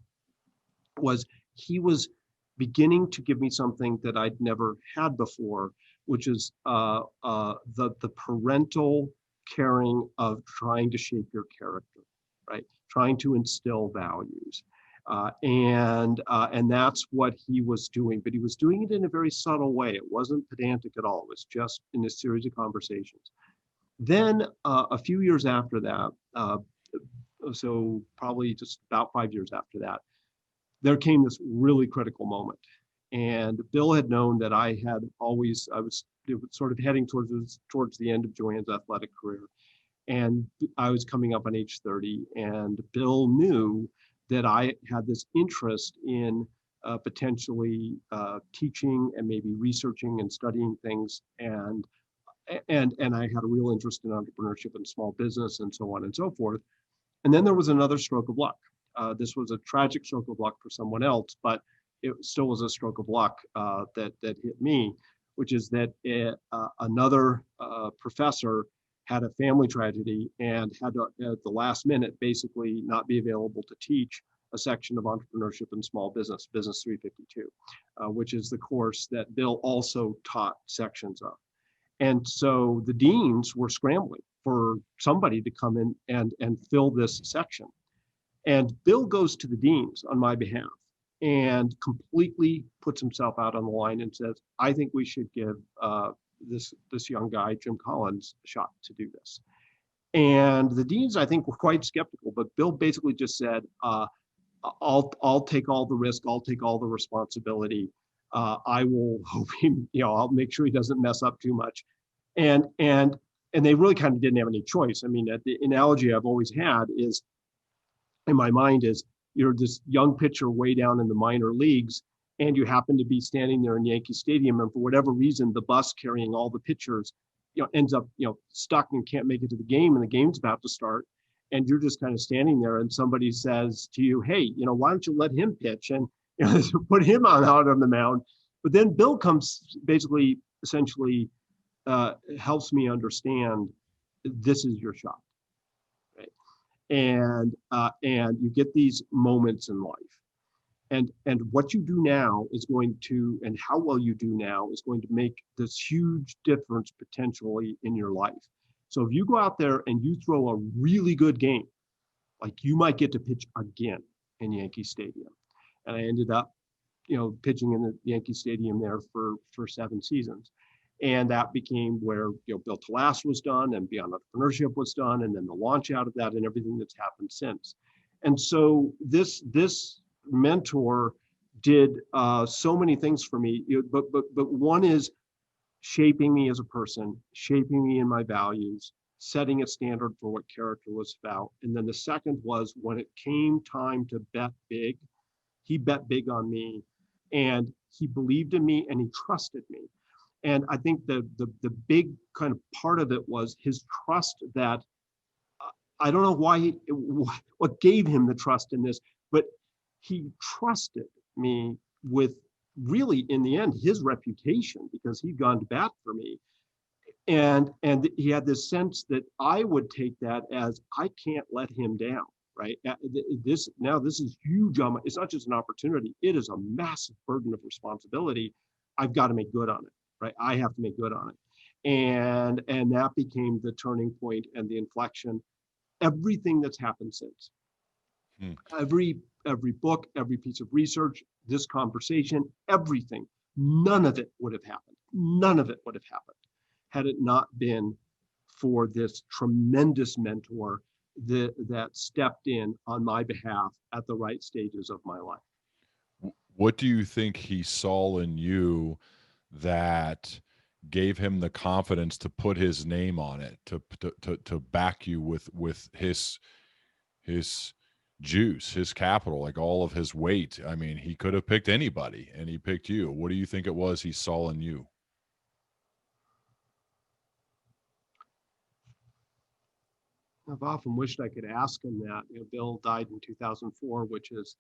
was he was beginning to give me something that I'd never had before, which is the parental caring of trying to shape your character, right? Trying to instill values. And that's what he was doing, but he was doing it in a very subtle way. It wasn't pedantic at all. It was just in a series of conversations. Then a few years after that, so probably just about 5 years after that, there came this really critical moment. And Bill had known that I was sort of heading towards the end of Joanne's athletic career. And I was coming up on age 30, and Bill knew that I had this interest in potentially teaching and maybe researching and studying things. And I had a real interest in entrepreneurship and small business and so on and so forth. And then there was another stroke of luck. This was a tragic stroke of luck for someone else, but it still was a stroke of luck that hit me, which is that another professor had a family tragedy and had to, at the last minute, basically not be available to teach a section of entrepreneurship and small business, Business 352, which is the course that Bill also taught sections of. And so the deans were scrambling for somebody to come in and fill this section. And Bill goes to the deans on my behalf and completely puts himself out on the line and says, I think we should give this young guy, Jim Collins, a shot to do this. And the deans, I think, were quite skeptical, but Bill basically just said, I'll take all the risk, I'll take all the responsibility. I will hope him, I'll make sure he doesn't mess up too much. And they really kind of didn't have any choice. I mean, the analogy I've always had is, in my mind, is you're this young pitcher way down in the minor leagues, and you happen to be standing there in Yankee Stadium, and for whatever reason, the bus carrying all the pitchers, ends up, stuck and can't make it to the game, and the game's about to start, and you're just kind of standing there, and somebody says to you, hey, why don't you let him pitch and put him out on the mound? But then Bill comes, basically, essentially, helps me understand this is your shot, right? And you get these moments in life. And what you do now is going to, and how well you do now is going to make this huge difference potentially in your life. So if you go out there and you throw a really good game, like, you might get to pitch again in Yankee Stadium. And I ended up, pitching in the Yankee Stadium there for 7 seasons. And that became where, Built to Last was done, and Beyond Entrepreneurship was done, and then the launch out of that and everything that's happened since. And so this mentor did so many things for me, but one is shaping me as a person, shaping me in my values, setting a standard for what character was about. And then the second was when it came time to bet big, he bet big on me, and he believed in me, and he trusted me. And I think the big kind of part of it was his trust that I don't know what gave him the trust in this, but he trusted me with really, in the end, his reputation, because he'd gone to bat for me. And he had this sense that I would take that as I can't let him down, right? This is huge. It's not just an opportunity; it is a massive burden of responsibility. I've got to make good on it, right? I have to make good on it, and that became the turning point and the inflection. Everything that's happened since, Hmm. every book, every piece of research, this conversation, everything, none of it would have happened. None of it would have happened had it not been for this tremendous mentor that stepped in on my behalf at the right stages of my life. What do you think he saw in you that gave him the confidence to put his name on it, to back you with his juice, his capital, like all of his weight? I mean, he could have picked anybody, and he picked you. What do you think it was he saw in you? I've often wished I could ask him that. Bill died in 2004, which is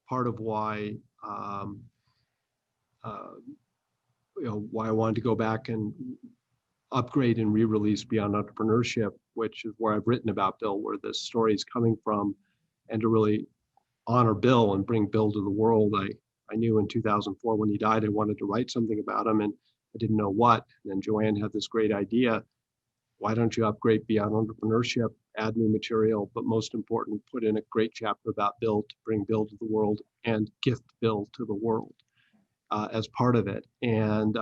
part of why uh, why I wanted to go back and upgrade and re-release Beyond Entrepreneurship, which is where I've written about Bill, where this story is coming from, and to really honor Bill and bring Bill to the world. I knew in 2004 when he died, I wanted to write something about him, and I didn't know what. And then Joanne had this great idea. Why don't you upgrade Beyond Entrepreneurship, add new material, but most important, put in a great chapter about Bill to bring Bill to the world and gift Bill to the world as part of it. And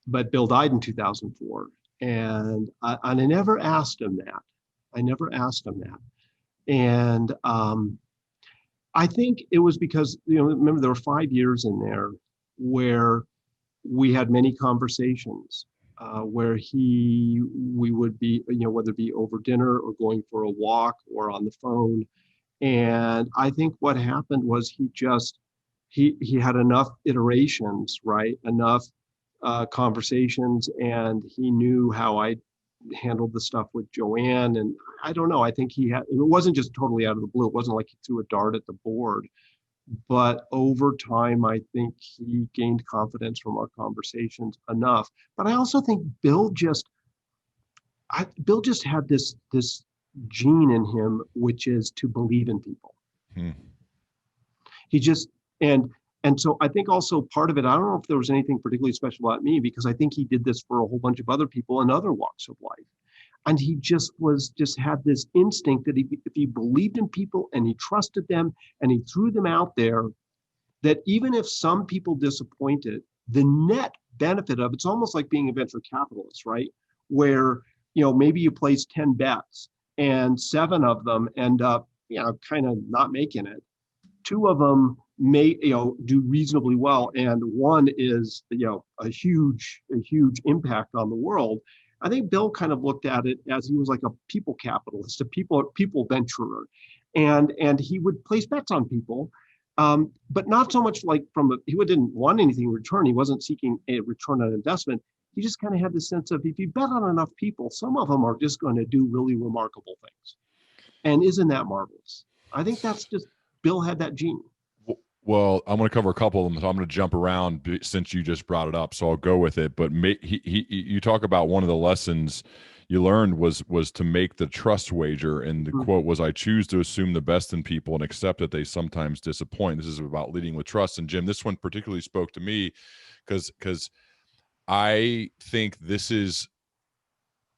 but Bill died in 2004, and I never asked him that. I never asked him that. And I think it was because, remember there were 5 years in there where we had many conversations where we would be, whether it be over dinner or going for a walk or on the phone. And I think what happened was he had enough iterations, right? Enough conversations, and he knew how I handled the stuff with Joanne. And I don't know, I think it wasn't just totally out of the blue. It wasn't like he threw a dart at the board. But over time, I think he gained confidence from our conversations enough. But I also think Bill just had this gene in him, which is to believe in people. Hmm. He just and so I think also part of it, I don't know if there was anything particularly special about me, because I think he did this for a whole bunch of other people in other walks of life. And he just had this instinct that if he believed in people and he trusted them and he threw them out there, that even if some people disappointed, the net benefit of it's almost like being a venture capitalist, right? Where, maybe you place 10 bets and 7 of them end up, kind of not making it. 2 of them may, do reasonably well, and 1 is, a huge impact on the world. I think Bill kind of looked at it as he was like a people capitalist, a people venturer, and he would place bets on people, but not so much like he didn't want anything in return. He wasn't seeking a return on investment. He just kind of had the sense of, if you bet on enough people, some of them are just going to do really remarkable things. And isn't that marvelous? I think that's just, Bill had that gene. Well, I'm going to cover a couple of them, so I'm going to jump around since you just brought it up, so I'll go with it. But you talk about one of the lessons you learned was to make the trust wager, and the quote was, "I choose to assume the best in people and accept that they sometimes disappoint." This is about leading with trust. And Jim, this one particularly spoke to me because I think this is,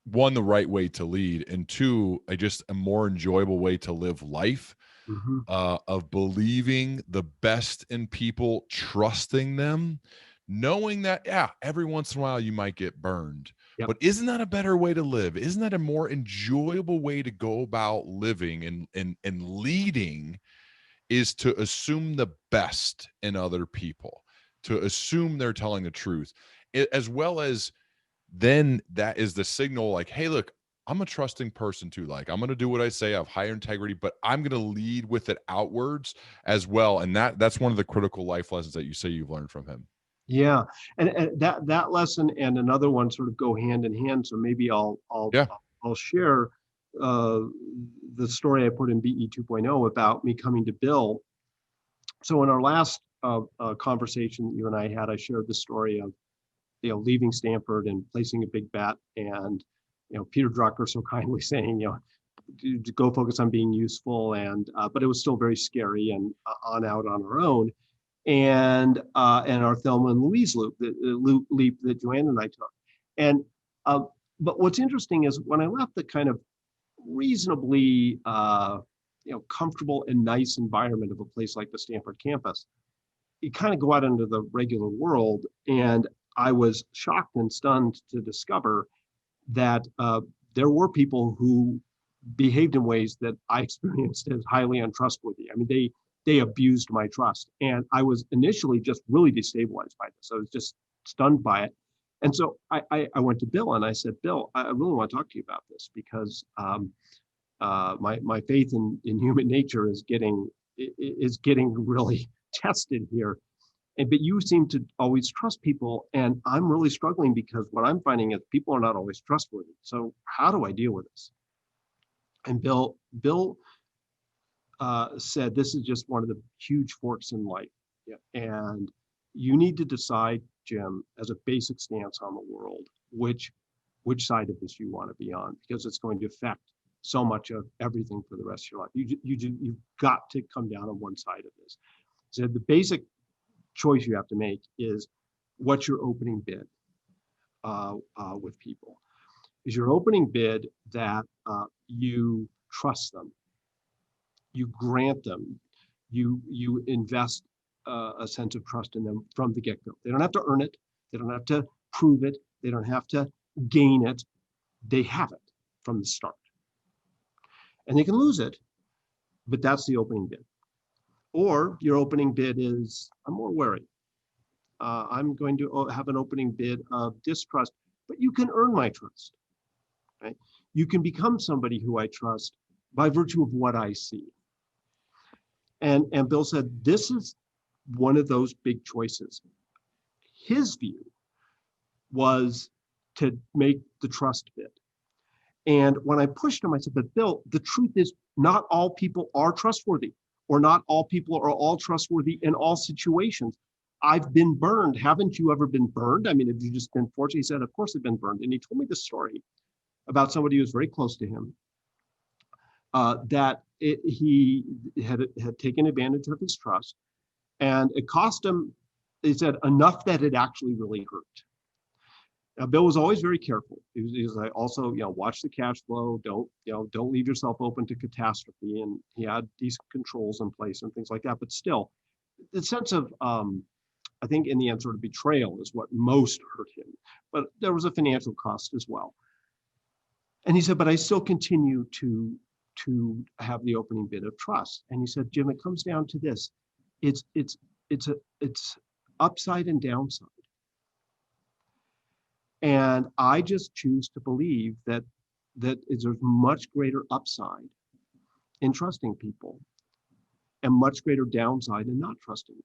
1, the right way to lead, and 2, just a more enjoyable way to live life. Mm-hmm. Of believing the best in people, trusting them, knowing that, every once in a while you might get burned. Yep. But isn't that a better way to live? Isn't that a more enjoyable way to go about living and leading, is to assume the best in other people, to assume they're telling the truth. as well as then that is the signal like, hey, look, I'm a trusting person too. Like, I'm going to do what I say. I have higher integrity, but I'm going to lead with it outwards as well. And that's one of the critical life lessons that you say you've learned from him. Yeah, and that lesson and another one sort of go hand in hand. So maybe Yeah. I'll share uh, the story I put in BE 2.0 about me coming to Bill. So in our last conversation that you and I had, I shared the story of leaving Stanford and placing a big bet, and Peter Drucker so kindly saying to go focus on being useful, and but it was still very scary and on out on our own. And our Thelma and Louise leap that Joanne and I took. And but what's interesting is when I left the kind of reasonably comfortable and nice environment of a place like the Stanford campus, you kind of go out into the regular world, and I was shocked and stunned to discover that there were people who behaved in ways that I experienced as highly untrustworthy. I mean, they abused my trust. And I was initially just really destabilized by this. I was just stunned by it. And so I went to Bill and I said, Bill, I really want to talk to you about this because my faith in human nature is getting really tested here. But you seem to always trust people, and I'm really struggling because what I'm finding is people are not always trustworthy. So how do I deal with this? And Bill said, this is just one of the huge forks in life. Yeah. And you need to decide, Jim, as a basic stance on the world, which side of this you want to be on, because it's going to affect so much of everything for the rest of your life. You've got to come down on one side of this. So the basic choice you have to make is what's your opening bid with people. Is your opening bid that you trust them, you grant them, you invest a sense of trust in them from the get-go. They don't have to earn it, they don't have to prove it, they don't have to gain it, they have it from the start. And they can lose it, but that's the opening bid. Or your opening bid is, I'm more wary. I'm going to have an opening bid of distrust, but you can earn my trust. Right? You can become somebody who I trust by virtue of what I see. And Bill said, this is one of those big choices. His view was to make the trust bid. And when I pushed him, I said, but Bill, the truth is not all people are trustworthy, or not all people are all trustworthy in all situations. I've been burned. Haven't you ever been burned? I mean, have you just been fortunate? He said, of course I've been burned. And he told me the story about somebody who was very close to him, he had taken advantage of his trust, and it cost him, he said, enough that it actually really hurt. Now, Bill was always very careful. He was like, also, watch the cash flow. Don't leave yourself open to catastrophe. And he had these controls in place and things like that. But still, the sense of, I think in the end, sort of betrayal is what most hurt him. But there was a financial cost as well. And he said, but I still continue to have the opening bid of trust. And he said, Jim, it comes down to this. It's upside and downside. And I just choose to believe that there's much greater upside in trusting people and much greater downside in not trusting.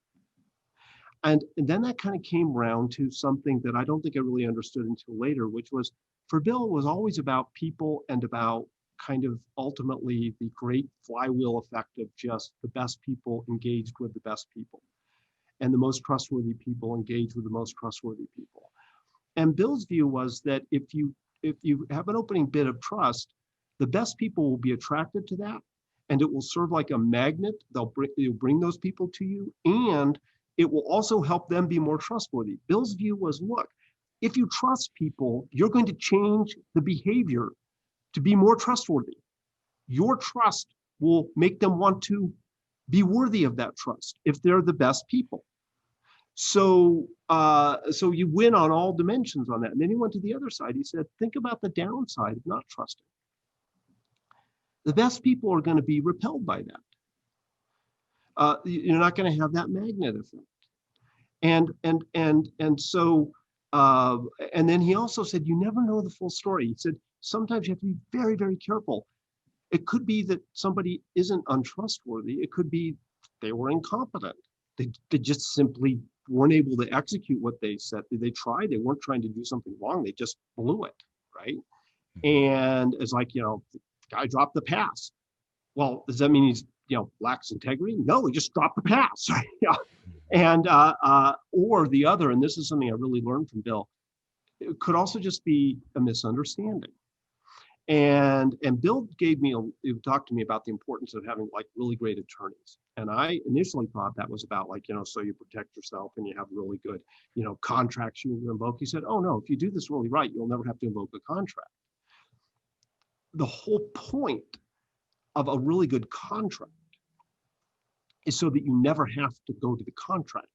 And then that kind of came around to something that I don't think I really understood until later, which was, for Bill, it was always about people and about kind of ultimately the great flywheel effect of just the best people engaged with the best people, and the most trustworthy people engaged with the most trustworthy people. And Bill's view was that if you have an opening bid of trust, the best people will be attracted to that, and it will serve like a magnet. They'll bring those people to you, and it will also help them be more trustworthy. Bill's view was, look, if you trust people, you're going to change the behavior to be more trustworthy. Your trust will make them want to be worthy of that trust if they're the best people. So you win on all dimensions on that. And then he went to the other side. He said, think about the downside of not trusting. The best people are going to be repelled by that. You're not going to have that magnet effect. And so Uh, and then he also said, you never know the full story. He said, sometimes you have to be very, very careful. It could be that somebody isn't untrustworthy. It could be they were incompetent. They just simply weren't able to execute what they said. They tried. They weren't trying to do something wrong. They just blew it, right? And it's like, the guy dropped the pass. Well, does that mean he's, lacks integrity? No, he just dropped the pass. Yeah. And or the other, and this is something I really learned from Bill, it could also just be a misunderstanding. And Bill he talked to me about the importance of having like really great attorneys. And I initially thought that was about like, so you protect yourself and you have really good, contracts you invoke. He said, oh no, if you do this really right, you'll never have to invoke a contract. The whole point of a really good contract is so that you never have to go to the contract.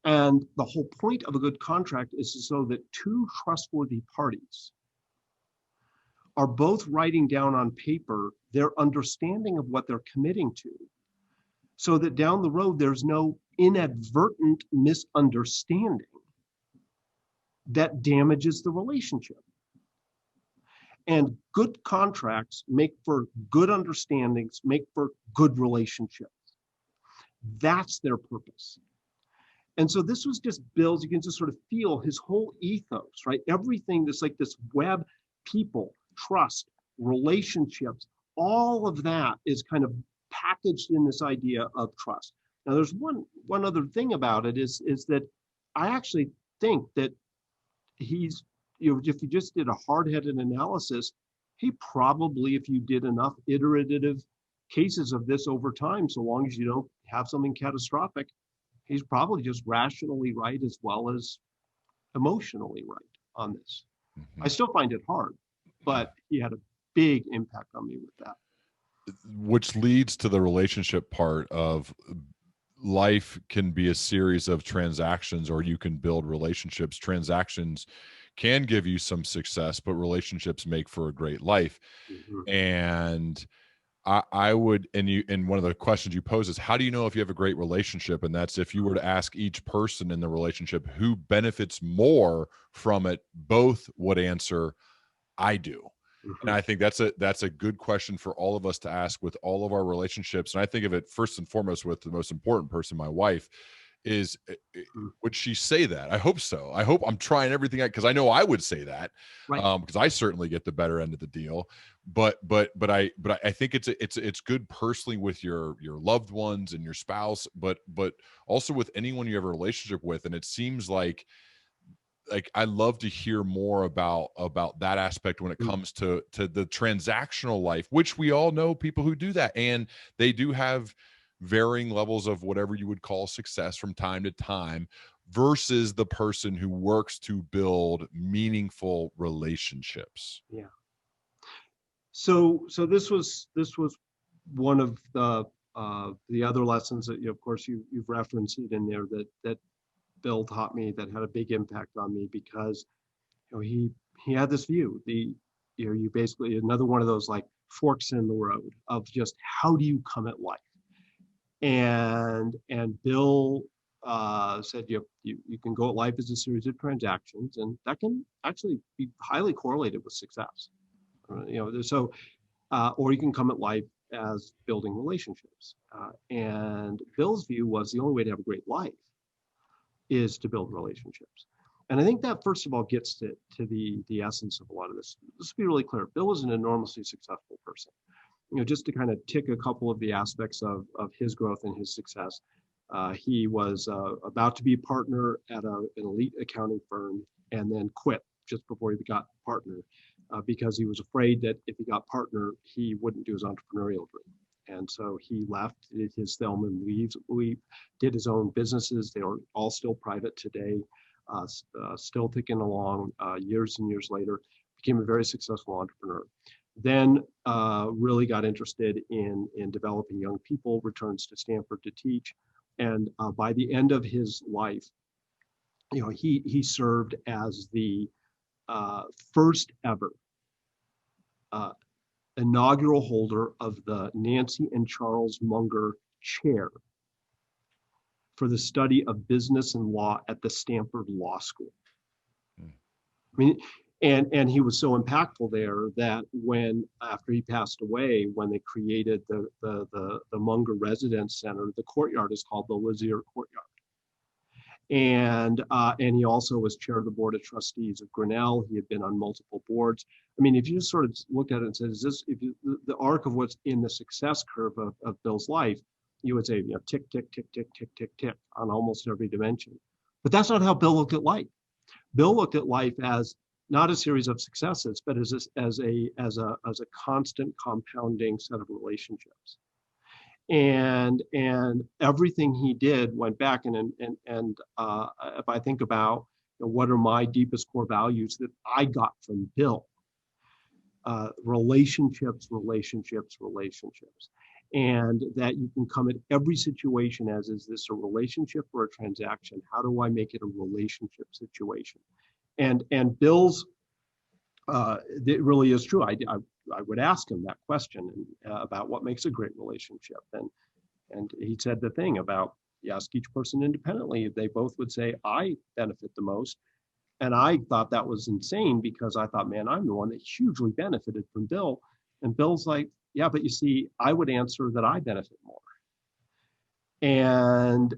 And the whole point of a good contract is so that two trustworthy parties are both writing down on paper their understanding of what they're committing to, so that down the road, there's no inadvertent misunderstanding that damages the relationship. And good contracts make for good understandings, make for good relationships. That's their purpose. And so this was just Bill's, you can just sort of feel his whole ethos, right? Everything that's like this web, people, trust, relationships, all of that is kind of packaged in this idea of trust. Now, there's one other thing about it is that I actually think that he's, if you just did a hard-headed analysis, he probably, if you did enough iterative cases of this over time, so long as you don't have something catastrophic, he's probably just rationally right as well as emotionally right on this. Mm-hmm. I still find it hard, but he had a big impact on me with that. Which leads to the relationship part of life can be a series of transactions, or you can build relationships. Transactions can give you some success, but relationships make for a great life. Mm-hmm. And I would, and one of the questions you pose is, how do you know if you have a great relationship? And that's if you were to ask each person in the relationship who benefits more from it, both would answer, I do. Mm-hmm. And I think that's a good question for all of us to ask with all of our relationships. And I think of it first and foremost with the most important person, my wife, is would she say that? I hope so. I hope I'm trying everything out, because I know I would say that, right. Because I certainly get the better end of the deal. But I think it's good personally with your loved ones and your spouse, but also with anyone you have a relationship with. And it seems like I love to hear more about that aspect when it comes to the transactional life, which we all know people who do that, and they do have varying levels of whatever you would call success from time to time, versus the person who works to build meaningful relationships. Yeah. So this was one of the other lessons that of course you've referenced it in there that Bill taught me that had a big impact on me, because he had this view, you basically, another one of those like forks in the road of just how do you come at life. And Bill said you can go at life as a series of transactions, and that can actually be highly correlated with success. So or you can come at life as building relationships. And Bill's view was the only way to have a great life is to build relationships. And I think that first of all gets to the essence of a lot of this. Let's be really clear. Bill is an enormously successful person. Just to kind of tick a couple of the aspects of his growth and his success. He was about to be a partner at an elite accounting firm, and then quit just before he got partner because he was afraid that if he got partner, he wouldn't do his entrepreneurial dream. And so he left, did his Thelma and Louise, did his own businesses. They are all still private today, still ticking along years and years later, became a very successful entrepreneur. Then really got interested in developing young people, returns to Stanford to teach. And by the end of his life, he served as the first ever inaugural holder of the Nancy and Charles Munger Chair for the study of business and law at the Stanford Law School. I mean, and he was so impactful there that after he passed away, when they created the Munger Residence Center, the courtyard is called the Lazier Courtyard. And he also was chair of the board of trustees of Grinnell. He had been on multiple boards. I mean, if you sort of looked at it and said, is this, if you, the arc of what's in the success curve of Bill's life, you would say, you know, tick, tick, tick, tick, tick, tick, tick on almost every dimension. But that's not how Bill looked at life. Bill looked at life as not a series of successes, but as a constant compounding set of relationships. And everything he did went back and if I think about, you know, what are my deepest core values that I got from Bill, relationships, and that you can come at every situation as, is this a relationship or a transaction? How do I make it a relationship situation? And Bill's, it really is true. I would ask him that question about what makes a great relationship. And he said the thing about, you ask each person independently, they both would say, I benefit the most. And I thought that was insane because I thought, man, I'm the one that hugely benefited from Bill. And Bill's like, yeah, but you see, I would answer that I benefit more. And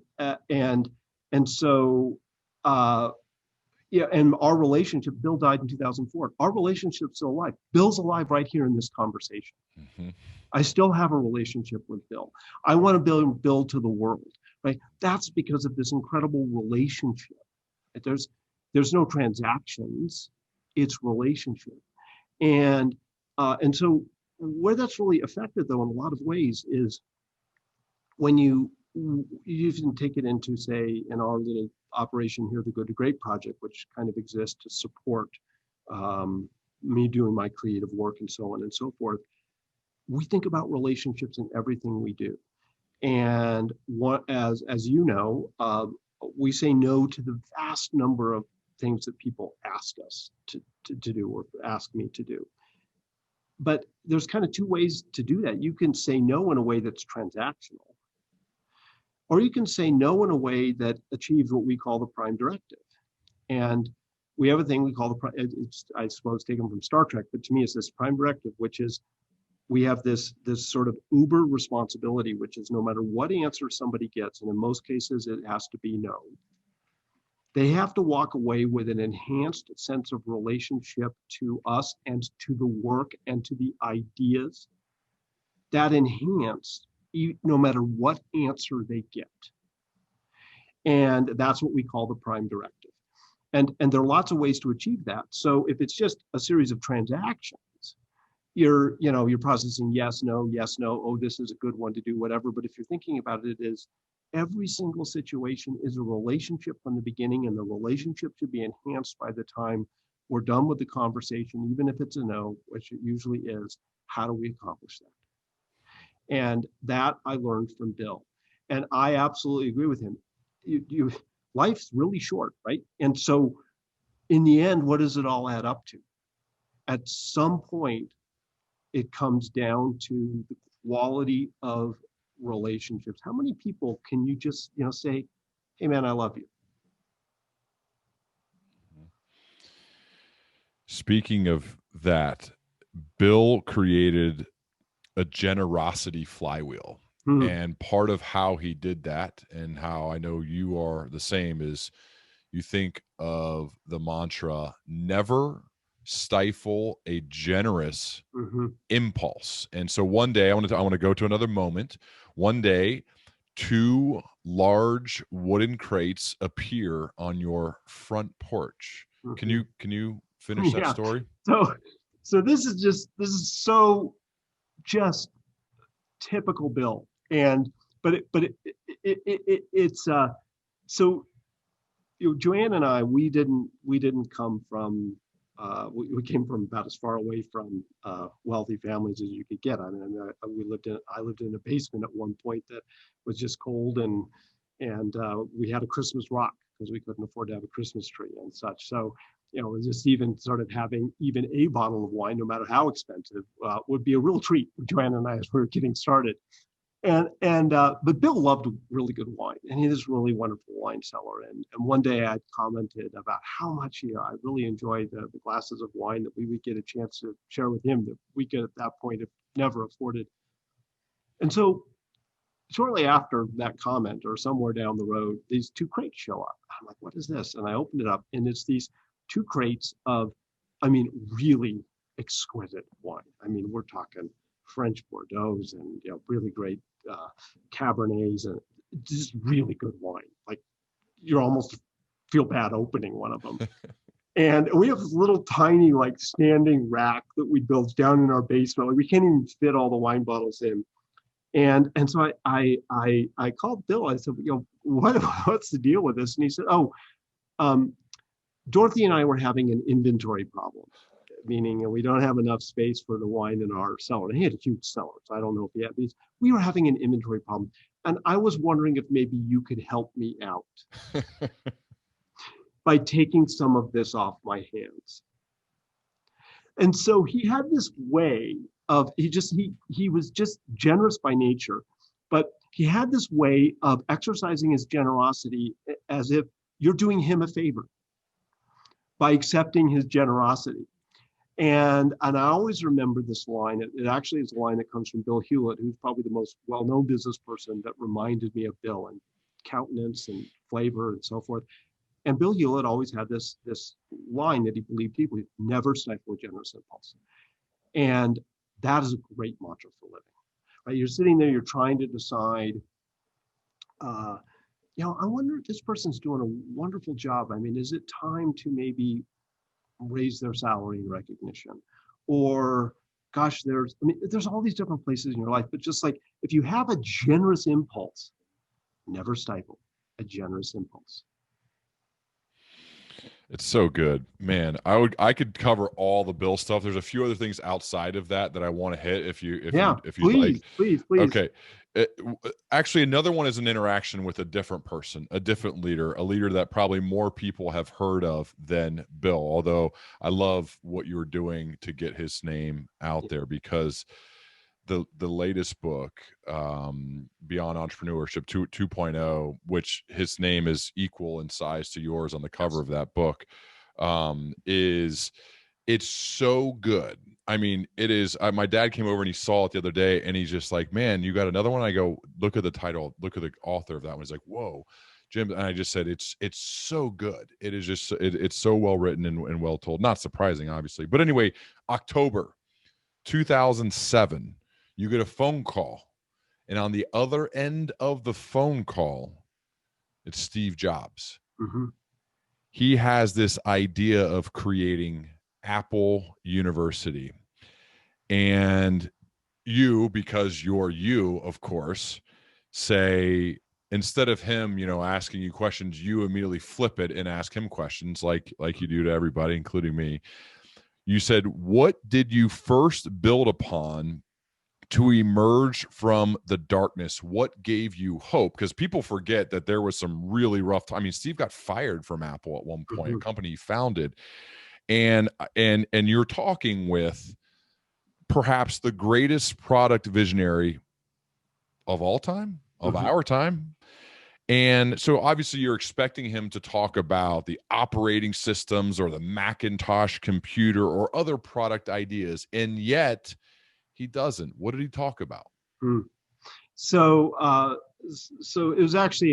so, yeah, and our relationship, Bill died in 2004. Our relationship's still alive. Bill's alive right here in this conversation. Mm-hmm. I still have a relationship with Bill. I want to build to the world, right? That's because of this incredible relationship. There's no transactions, it's relationship. And so where that's really affected, though, in a lot of ways is when you can take it into, say, in our little operation here, the Good to Great project, which kind of exists to support me doing my creative work and so on and so forth. We think about relationships in everything we do. And as you know, we say no to the vast number of things that people ask us to do or ask me to do. But there's kind of two ways to do that. You can say no in a way that's transactional, or you can say no in a way that achieves what we call the prime directive. And we have a thing we call it's, I suppose, taken from Star Trek, but to me it's this prime directive, which is we have this sort of uber responsibility, which is no matter what answer somebody gets, and in most cases it has to be no, they have to walk away with an enhanced sense of relationship to us and to the work and to the ideas that enhance no matter what answer they get. And that's what we call the prime directive. And there are lots of ways to achieve that. So if it's just a series of transactions, you're processing yes, no, oh, this is a good one to do, whatever. But if you're thinking about it, it is every single situation is a relationship from the beginning, and the relationship should be enhanced by the time we're done with the conversation, even if it's a no, which it usually is. How do we accomplish that? And that I learned from Bill. And I absolutely agree with him. Life's really short, right? And so in the end, what does it all add up to? At some point, it comes down to the quality of relationships. How many people can you just, say, hey man, I love you? Speaking of that, Bill created a generosity flywheel. Mm-hmm. And part of how he did that, and how I know you are the same, is you think of the mantra, never stifle a generous impulse. And so one day I want to go to another moment. One day, 2 large wooden crates appear on your front porch. Can you finish that story? So this is so just typical Bill. It's so, Joanne and I, we didn't come from we came from about as far away from wealthy families as you could get. I mean, I lived in a basement at one point that was just cold, and we had a Christmas rock because we couldn't afford to have a Christmas tree and such. So, just even sort of having even a bottle of wine, no matter how expensive, would be a real treat for Joanne and I as we were getting started. But Bill loved really good wine, and he is a really wonderful wine cellar. And one day I commented about how much I really enjoyed the glasses of wine that we would get a chance to share with him that we could at that point have never afforded. And so shortly after that comment, or somewhere down the road, these two crates show up. I'm like, what is this? And I opened it up, and it's these two crates of, really exquisite wine. We're talking French Bordeaux's and really great Cabernets, and just really good wine. Like, you almost feel bad opening one of them. And we have this little tiny standing rack that we built down in our basement. Like, we can't even fit all the wine bottles in. And so I called Bill. I said, what's the deal with this? And he said, Dorothy and I were having an inventory problem, meaning we don't have enough space for the wine in our cellar. And he had a huge cellar, so I don't know if he had these. We were having an inventory problem, and I was wondering if maybe you could help me out by taking some of this off my hands. And so he had this way of, he was just generous by nature, but he had this way of exercising his generosity as if you're doing him a favor by accepting his generosity. And I always remember this line. It actually is a line that comes from Bill Hewlett, who's probably the most well-known business person that reminded me of Bill, and countenance and flavor and so forth. And Bill Hewlett always had this line that he believed people never stifle a generous impulse. And that is a great mantra for living. Right? You're sitting there, you're trying to decide, I wonder if this person's doing a wonderful job. Is it time to maybe raise their salary and recognition? Or, gosh, there's all these different places in your life, but just like, if you have a generous impulse, never stifle a generous impulse. It's so good, man. I could cover all the Bill stuff. There's a few other things outside of that I want to hit if you like. Please. Okay. Actually, another one is an interaction with a different person, a different leader, a leader that probably more people have heard of than Bill. Although I love what you were doing to get his name out there, because the latest book, Beyond Entrepreneurship 2.0, which his name is equal in size to yours on the cover of that book, it's so good. It is. My dad came over and he saw it the other day, and he's just like, man, you got another one? I go, look at the title, look at the author of that one. He's like, whoa, Jim. And I just said, it's so good. It is just, it's so well written and well told. Not surprising, obviously. But anyway, October 2007, you get a phone call, and on the other end of the phone call, it's Steve Jobs. Mm-hmm. He has this idea of creating Apple University. And you, because you're you, of course, say, instead of him, asking you questions, you immediately flip it and ask him questions like you do to everybody, including me. You said, what did you first build upon to emerge from the darkness? What gave you hope? Because people forget that there was some really rough time. Steve got fired from Apple at one point, Mm-hmm. a company he founded. And you're talking with perhaps the greatest product visionary of all time, of Mm-hmm. our time. And so obviously you're expecting him to talk about the operating systems or the Macintosh computer or other product ideas. And yet he doesn't. What did he talk about? So it was actually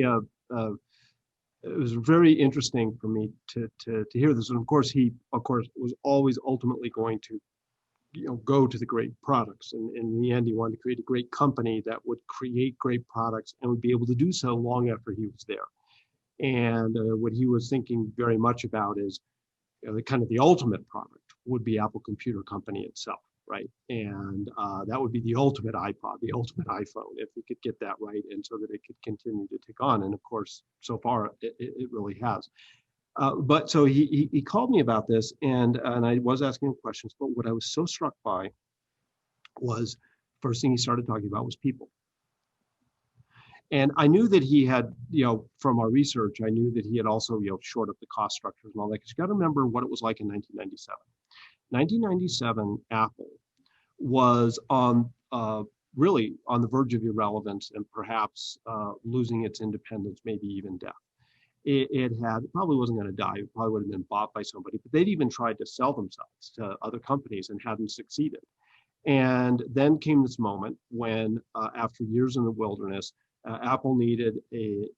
it was very interesting for me to hear this. And of course, he was always ultimately going to, go to the great products. And in the end, he wanted to create a great company that would create great products and would be able to do so long after he was there. And what he was thinking very much about is, the ultimate product would be Apple Computer Company itself. Right. And that would be the ultimate iPod, the ultimate iPhone, if we could get that right, and so that it could continue to take on. And of course, so far, it really has. But so he called me about this, and I was asking him questions. But what I was so struck by was, first thing he started talking about was people. And I knew that he had, from our research, I knew that he had also, shored up the cost structures and all that. Because you got to remember what it was like in 1997. 1997, Apple was on really on the verge of irrelevance and perhaps losing its independence, maybe even death. It probably wasn't going to die. It probably would have been bought by somebody, but they'd even tried to sell themselves to other companies and hadn't succeeded. And then came this moment when, after years in the wilderness, Apple needed a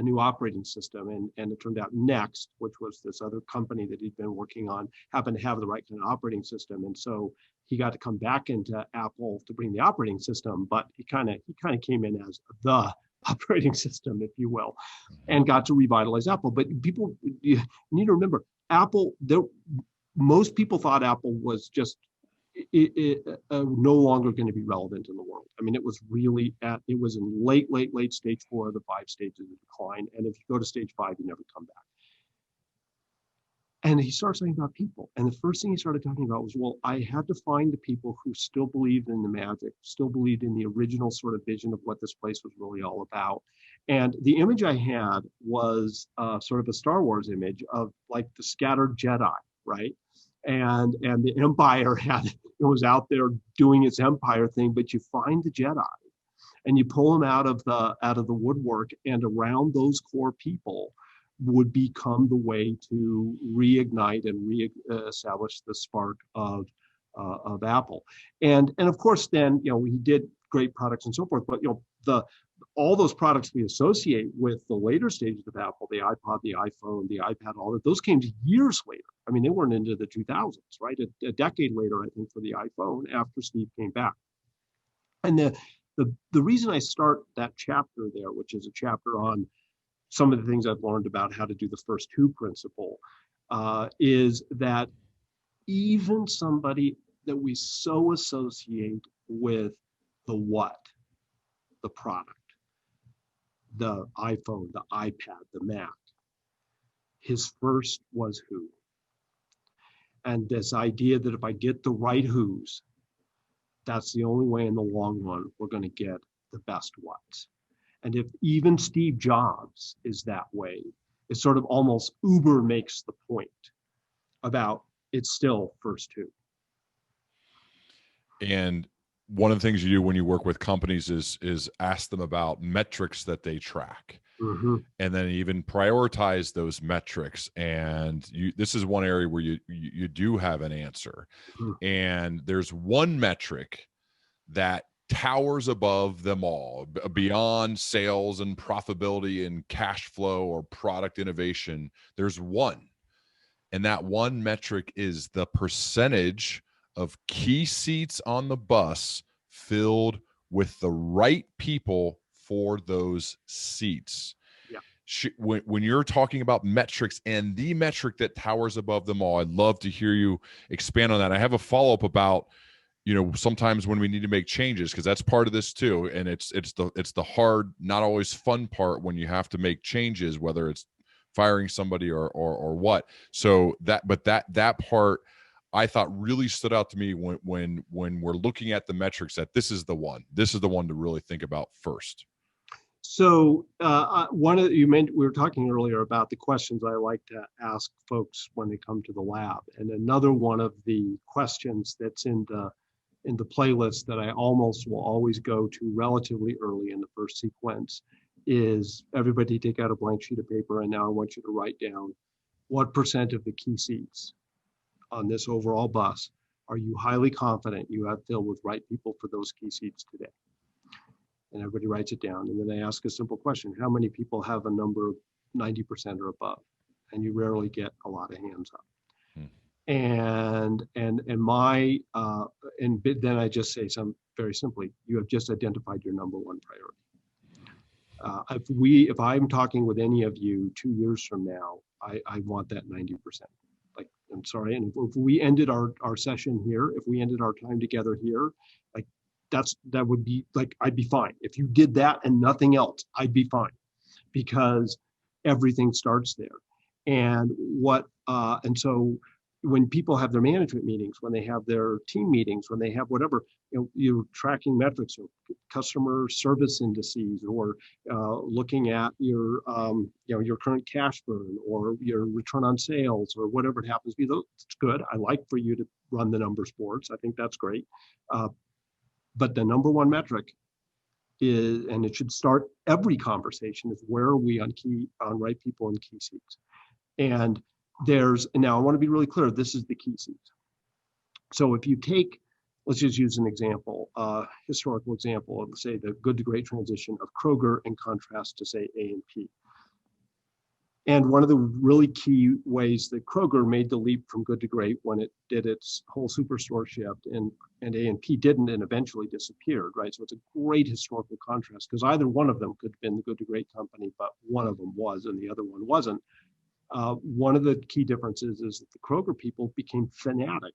new operating system, and it turned out Next, which was this other company that he'd been working on, happened to have the right kind of operating system, and so he got to come back into Apple to bring the operating system, but he kind of came in as the operating system, if you will, and got to revitalize Apple. But people, you need to remember, Apple. Most people thought Apple was just no longer going to be relevant in the world. I mean, it was in late stage 4 of the 5 stages of decline. And if you go to stage 5, you never come back. And he starts talking about people. And the first thing he started talking about was, well, I had to find the people who still believed in the magic, still believed in the original sort of vision of what this place was really all about. And the image I had was sort of a Star Wars image of like the scattered Jedi, right? And the Empire was out there doing its Empire thing, but you find the Jedi and you pull them out of the woodwork, and around those core people would become the way to reignite and reestablish the spark of Apple. And of course, then, he did great products and so forth, but all those products we associate with the later stages of Apple, the iPod, the iPhone, the iPad, all of those came years later. I mean, they weren't into the 2000s, right? A decade later, I think, for the iPhone, after Steve came back. And the reason I start that chapter there, which is a chapter on some of the things I've learned about how to do the first 2 principle, is that even somebody that we so associate with the what, the product, the iPhone, the iPad, the Mac, his first was who. And this idea that if I get the right who's, that's the only way in the long run we're going to get the best what's. And if even Steve Jobs is that way, it's sort of almost Uber makes the point about it's still first who. And one of the things you do when you work with companies is ask them about metrics that they track. Mm-hmm. And then even prioritize those metrics. And this is one area where you do have an answer. Mm-hmm. And there's one metric that towers above them all, beyond sales and profitability and cash flow or product innovation. There's one. And that one metric is the percentage of key seats on the bus filled with the right people for those seats. Yeah. When you're talking about metrics and the metric that towers above them all, I'd love to hear you expand on that. I have a follow-up about, sometimes when we need to make changes, because that's part of this too. And it's the hard, not always fun part when you have to make changes, whether it's firing somebody or what. So that part I thought really stood out to me when we're looking at the metrics, that this is the one to really think about first. So we were talking earlier about the questions I like to ask folks when they come to the lab. And another one of the questions that's in the playlist that I almost will always go to relatively early in the first sequence is, everybody take out a blank sheet of paper, and now I want you to write down what % of the key seats on this overall bus are you highly confident you have filled with right people for those key seats today? And everybody writes it down. And then I ask a simple question: how many people have a number of 90% or above? And you rarely get a lot of hands up. And then I just say very simply, you have just identified your number one priority. If I'm talking with any of you 2 years from now, I want that 90%. Like, I'm sorry. And if we ended our session here, if we ended our time together here, like that would be like, I'd be fine. If you did that and nothing else, I'd be fine, because everything starts there. And so when people have their management meetings, when they have their team meetings, when they have whatever, you're tracking metrics or customer service indices, or looking at your current cash burn or your return on sales or whatever it happens to be. That's good. I like for you to run the numbers boards. I think that's great. But the number one metric is, and it should start every conversation, is where are we on right people in key seats? And now I want to be really clear, this is the key seats. So if you take, let's just use an example, historical example of, say, the good to great transition of Kroger in contrast to, say, A&P. And one of the really key ways that Kroger made the leap from good to great when it did its whole superstore shift, and A&P didn't, and eventually disappeared, right? So it's a great historical contrast, because either one of them could have been the good to great company, but one of them was and the other one wasn't. One of the key differences is that the Kroger people became fanatic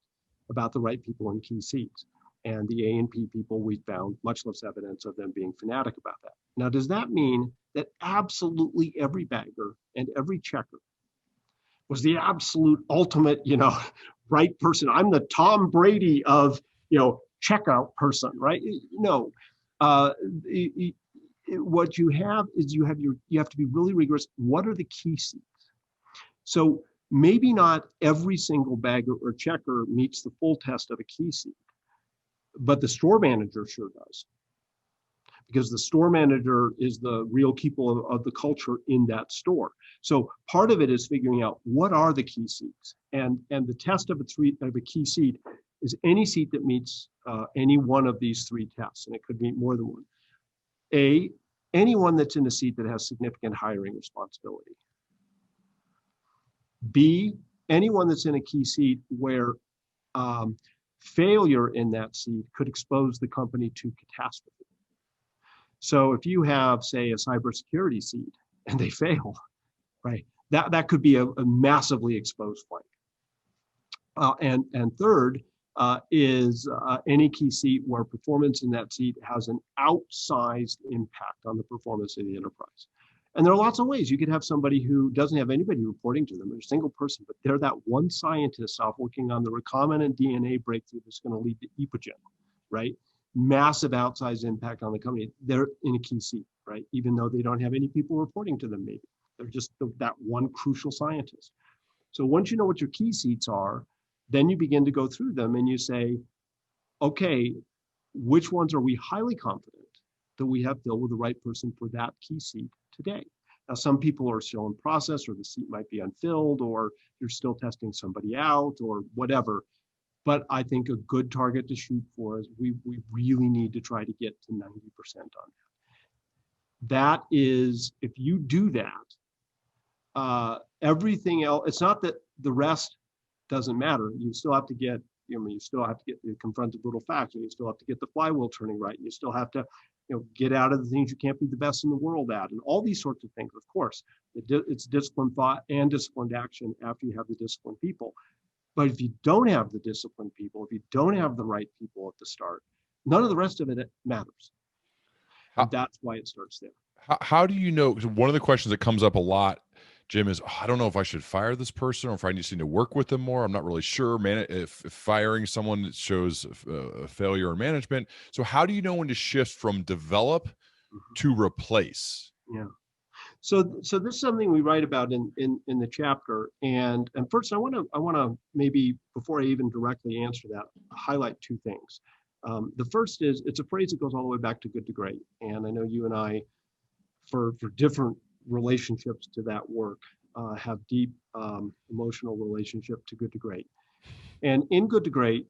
about the right people in key seats. And the A&P people, we found much less evidence of them being fanatic about that. Now, does that mean that absolutely every bagger and every checker was the absolute ultimate, right person? I'm the Tom Brady of, checkout person, right? No. What you have is you have to be really rigorous. What are the key seats? So maybe not every single bagger or checker meets the full test of a key seat, but the store manager sure does, because the store manager is the real keeper of the culture in that store. So part of it is figuring out what are the key seats, and the test of a key seat is any seat that meets any one of these three tests, and it could meet more than one. A, anyone that's in a seat that has significant hiring responsibility. B, anyone that's in a key seat where failure in that seat could expose the company to catastrophe. So if you have, say, a cybersecurity seat and they fail, right, that could be a massively exposed flank. And third is any key seat where performance in that seat has an outsized impact on the performance of the enterprise. And there are lots of ways. You could have somebody who doesn't have anybody reporting to them. They're a single person, but they're that one scientist off working on the recombinant DNA breakthrough that's going to lead to Epogen, right? Massive outsized impact on the company. They're in a key seat, right? Even though they don't have any people reporting to them, maybe. They're just that one crucial scientist. So once you know what your key seats are, then you begin to go through them and you say, okay, which ones are we highly confident that we have filled with the right person for that key seat today? Now, some people are still in process, or the seat might be unfilled, or you're still testing somebody out, or whatever. But I think a good target to shoot for is we really need to try to get to 90% on that. That is, if you do that, everything else, it's not that the rest doesn't matter. You still have to get, you still have to get confronted brutal facts, and you still have to get the flywheel turning right. You still have to, get out of the things you can't be the best in the world at, and all these sorts of things. Of course, it's disciplined thought and disciplined action after you have the disciplined people. But if you don't have the disciplined people, if you don't have the right people at the start, none of the rest of it matters. And that's why it starts there. How do you know? One of the questions that comes up a lot, Jim, is I don't know if I should fire this person or if I just need to work with them more. I'm not really sure, man. If firing someone shows a failure in management. So how do you know when to shift from develop to replace? Yeah. So this is something we write about in the chapter. And first, I want to maybe, before I even directly answer that, highlight two things. The first is, it's a phrase that goes all the way back to good to great. And I know you and I, for different relationships to that work, have deep emotional relationship to good to great. And in Good to Great,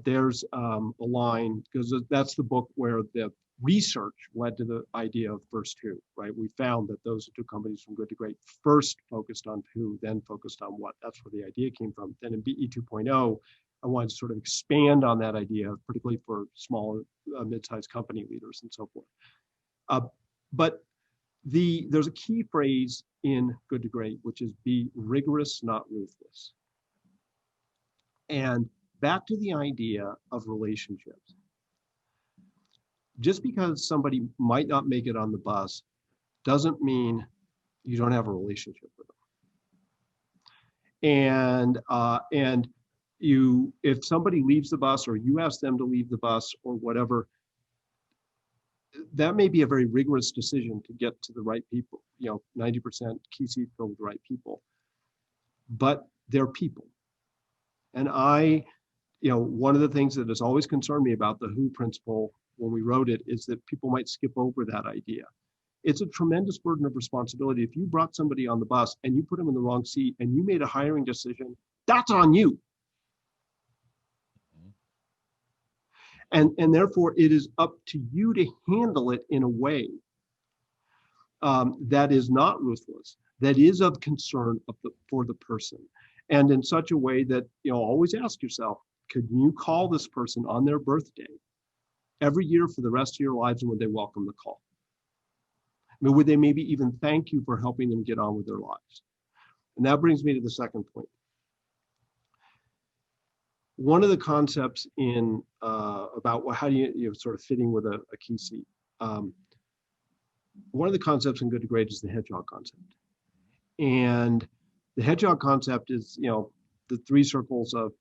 there's a line, because that's the book where the research led to the idea of first who, right? We found that those two companies from good to great first focused on who, then focused on what. That's where the idea came from. Then in BE 2.0, I wanted to sort of expand on that idea, particularly for small, mid-sized company leaders and so forth. But there's a key phrase in Good to Great, which is be rigorous, not ruthless. And back to the idea of relationships. Just because somebody might not make it on the bus doesn't mean you don't have a relationship with them. And if somebody leaves the bus, or you ask them to leave the bus, or whatever, that may be a very rigorous decision to get to the right people, 90% key seat filled with the right people, but they're people. And one of the things that has always concerned me about the who principle when we wrote it is that people might skip over that idea. It's a tremendous burden of responsibility. If you brought somebody on the bus and you put them in the wrong seat and you made a hiring decision, that's on you. And therefore, it is up to you to handle it in a way that is not ruthless, that is of concern for the person, and in such a way that, always ask yourself, could you call this person on their birthday every year for the rest of your lives, and would they welcome the call? I mean, would they maybe even thank you for helping them get on with their lives? And that brings me to the second point. One of the concepts in about how do you sort of fitting with a key seat. One of the concepts in Good to Great is the hedgehog concept. And the hedgehog concept is, the three circles of,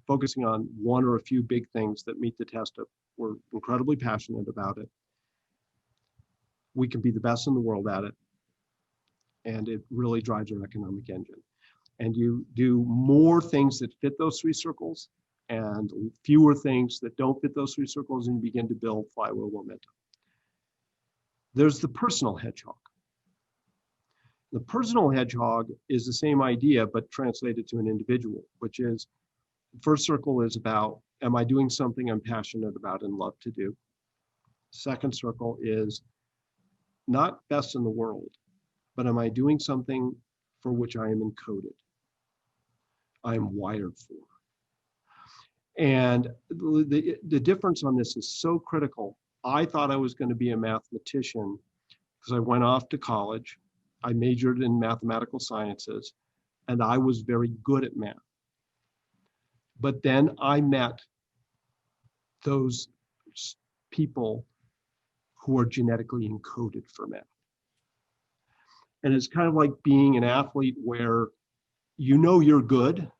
focusing on one or a few big things that meet the test of we're incredibly passionate about it. We can be the best in the world at it. And it really drives our economic engine. And you do more things that fit those three circles and fewer things that don't fit those three circles, and begin to build flywheel momentum. There's the personal hedgehog. The personal hedgehog is the same idea, but translated to an individual, which is, the first circle is about, am I doing something I'm passionate about and love to do? Second circle is not best in the world, but am I doing something for which I am encoded? I am wired for. And the difference on this is so critical. I thought I was going to be a mathematician because I went off to college. I majored in mathematical sciences, and I was very good at math. But then I met those people who are genetically encoded for math. And it's kind of like being an athlete where you're good,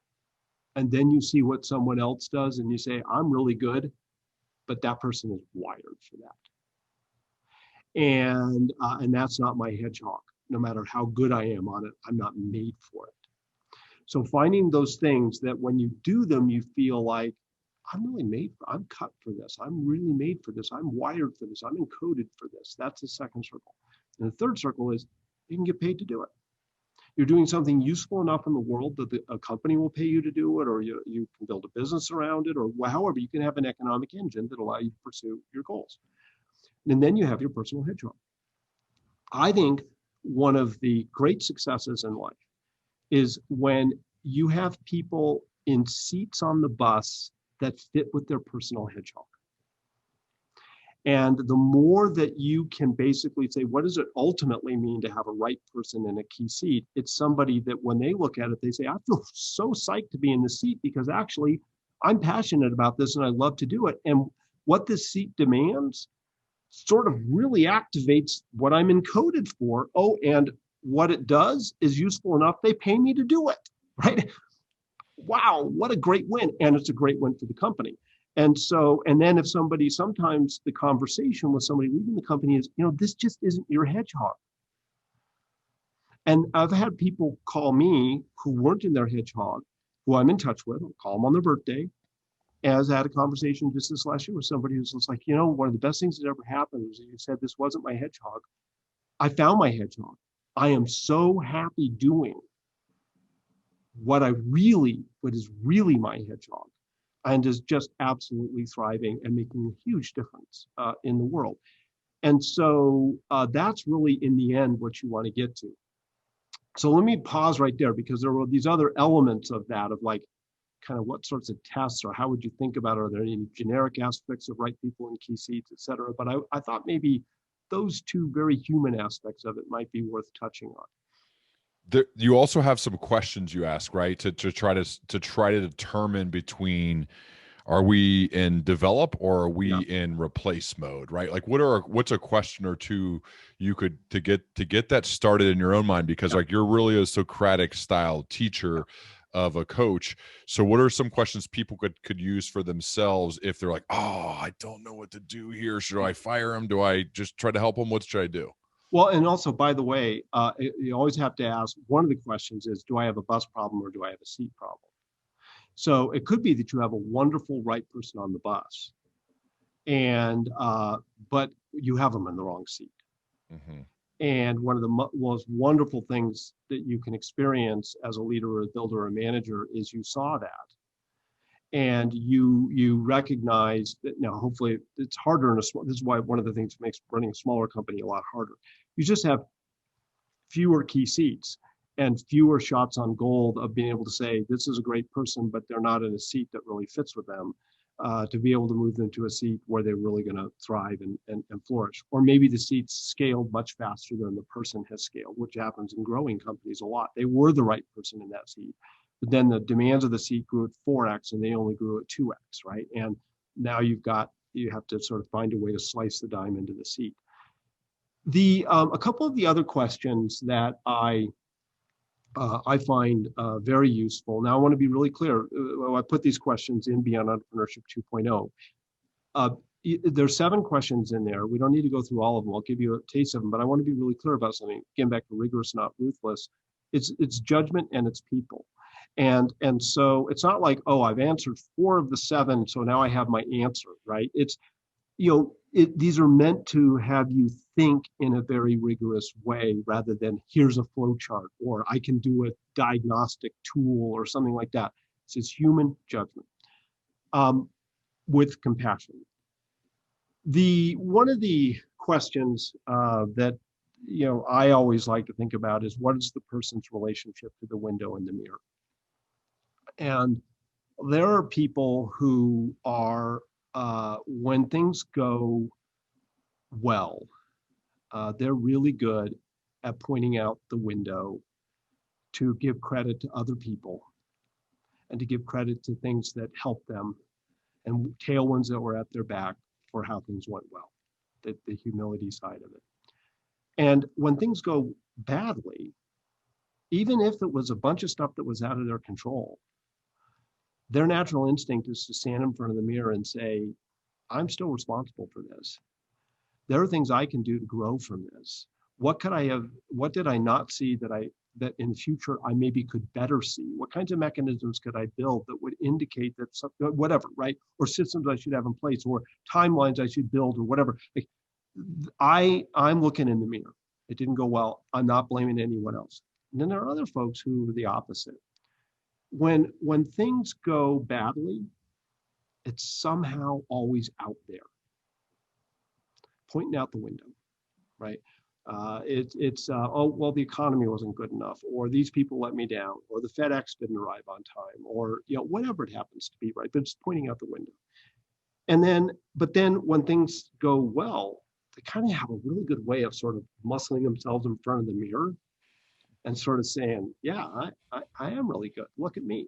and then you see what someone else does and you say, I'm really good, but that person is wired for that. And that's not my hedgehog. No matter how good I am on it, I'm not made for it. So finding those things that when you do them, you feel like, I'm cut for this. I'm really made for this. I'm wired for this. I'm encoded for this. That's the second circle. And the third circle is you can get paid to do it. You're doing something useful enough in the world that a company will pay you to do it, or you can build a business around it, or however you can have an economic engine that allow you to pursue your goals. And then you have your personal hedgehog. I think one of the great successes in life is when you have people in seats on the bus that fit with their personal hedgehog. And the more that you can basically say, what does it ultimately mean to have a right person in a key seat? It's somebody that when they look at it, they say, I feel so psyched to be in the seat because actually I'm passionate about this and I love to do it. And what this seat demands sort of really activates what I'm encoded for. Oh, and what it does is useful enough, they pay me to do it, right? Wow, what a great win. And it's a great win for the company. And then if sometimes the conversation with somebody leaving the company is, this just isn't your hedgehog. And I've had people call me who weren't in their hedgehog, who I'm in touch with. I'll call them on their birthday. As I had a conversation just this last year with somebody who's just like, one of the best things that ever happened was that you said this wasn't my hedgehog. I found my hedgehog. I am so happy doing what is really my hedgehog, and is just absolutely thriving and making a huge difference in the world. And so that's really, in the end, what you want to get to. So let me pause right there, because there were these other elements of that, of like, kind of what sorts of tests, or how would you think about it? Are there any generic aspects of right people in key seats, et cetera? But I thought maybe those two very human aspects of it might be worth touching on. You also have some questions you ask, right? To try to determine between, are we in develop or are we in replace mode, right? Like what's a question or two you could to get that started in your own mind, because like you're really a Socratic style teacher of a coach. So what are some questions people could use for themselves if they're like, oh, I don't know what to do here. Should I fire him? Do I just try to help him? What should I do? Well, and also, by the way, you always have to ask, one of the questions is, do I have a bus problem or do I have a seat problem? So it could be that you have a wonderful right person on the bus, and but you have them in the wrong seat. Mm-hmm. And one of the most wonderful things that you can experience as a leader or a builder or a manager is you saw that. And you recognize that. Now, hopefully it's harder in a small, this is why one of the things that makes running a smaller company a lot harder. You just have fewer key seats and fewer shots on goal of being able to say, this is a great person, but they're not in a seat that really fits with them, to be able to move them to a seat where they're really going to thrive and flourish. Or maybe the seat's scaled much faster than the person has scaled, which happens in growing companies a lot. They were the right person in that seat, but then the demands of the seat grew at 4x and they only grew at 2x, right? And now you have to sort of find a way to slice the dime into the seat. A couple of the other questions that I find very useful. Now, I want to be really clear. I put these questions in Beyond Entrepreneurship 2.0. There's 7 questions in there. We don't need to go through all of them. I'll give you a taste of them, but I want to be really clear about something. Again, back to rigorous, not ruthless. It's judgment and it's people. And so it's not like, oh, I've answered 4 of the 7, so now I have my answer, right? It's, these are meant to have you think in a very rigorous way rather than here's a flow chart or I can do a diagnostic tool or something like that. It's human judgment with compassion. One of the questions that I always like to think about is, what is the person's relationship to the window and the mirror? And there are people who are, when things go well, they're really good at pointing out the window to give credit to other people and to give credit to things that help them and tailwinds that were at their back for how things went well, the humility side of it. And when things go badly, even if it was a bunch of stuff that was out of their control, their natural instinct is to stand in front of the mirror and say, I'm still responsible for this. There are things I can do to grow from this. What did I not see that in the future I maybe could better see? What kinds of mechanisms could I build that would indicate that whatever, right? Or systems I should have in place, or timelines I should build, or whatever. Like, I'm looking in the mirror. It didn't go well. I'm not blaming anyone else. And then there are other folks who are the opposite. When things go badly, it's somehow always out there, pointing out the window, right? Oh, well, the economy wasn't good enough, or these people let me down, or the FedEx didn't arrive on time, or whatever it happens to be, right? But it's pointing out the window. But then when things go well, they kind of have a really good way of sort of muscling themselves in front of the mirror and sort of saying, yeah, I am really good. Look at me.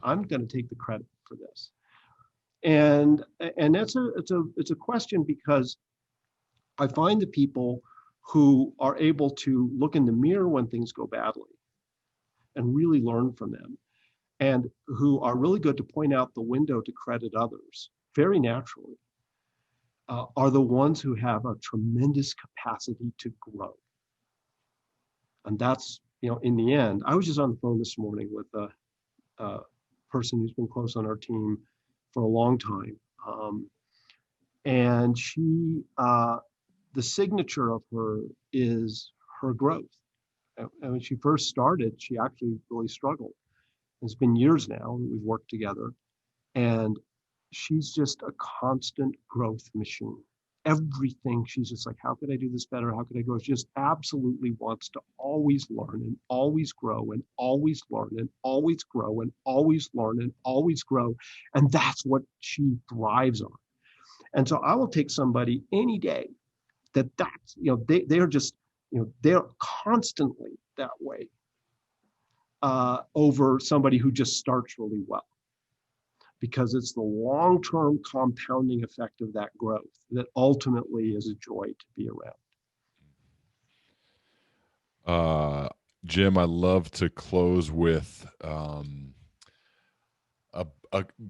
I'm going to take the credit for this. And it's a question, because I find the people who are able to look in the mirror when things go badly and really learn from them, and who are really good to point out the window to credit others very naturally, are the ones who have a tremendous capacity to grow. And that's, in the end, I was just on the phone this morning with a person who's been close on our team for a long time. And she, the signature of her is her growth. And when she first started, she actually really struggled. It's been years now that we've worked together, and she's just a constant growth machine. Everything, she's just like, how could I do this better? How could I grow? She just absolutely wants to always learn and always grow and always learn and always grow and always learn and always grow. And that's what she thrives on. And so I will take somebody any day that's, they're just, they're constantly that way, over somebody who just starts really well. Because it's the long-term compounding effect of that growth that ultimately is a joy to be around. Jim, I love to close with a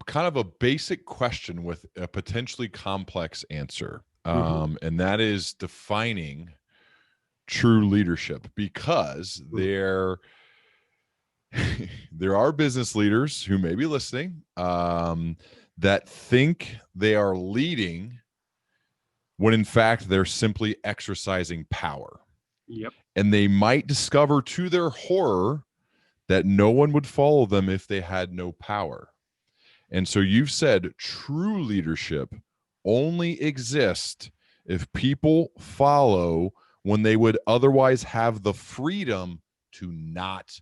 kind of a basic question with a potentially complex answer. And that is defining true leadership, because there are business leaders who may be listening, that think they are leading when in fact they're simply exercising power. Yep. And they might discover to their horror that no one would follow them if they had no power. And so you've said true leadership only exists if people follow when they would otherwise have the freedom to not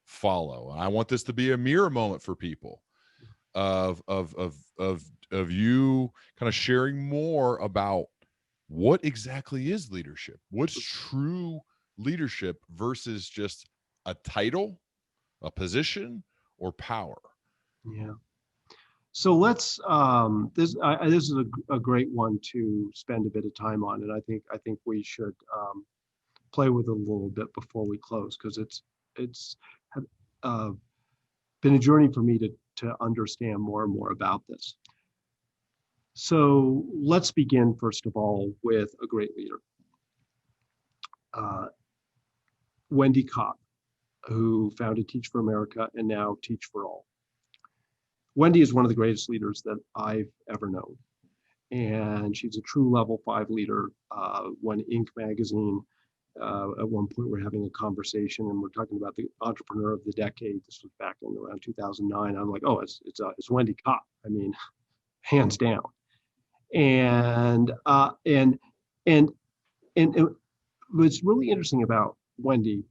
follow. And I want this to be a mirror moment for people of you kind of sharing more about what exactly is leadership. What's true leadership versus just a title, a position, or power? Yeah. So let's this is a great one to spend a bit of time on, and I think we should play with it a little bit before we close, because it's uh, been a journey for me to understand more and more about this. So let's begin first of all with a great leader, Wendy Kopp, who founded Teach for America and now Teach for All. Wendy is one of the greatest leaders that I've ever known. And she's a true level 5 leader. When Inc. magazine, at one point we're having a conversation and we're talking about the entrepreneur of the decade. This was back in around 2009. I'm like, oh, it's Wendy Kopp. I mean, hands down. And what's really interesting about Wendy,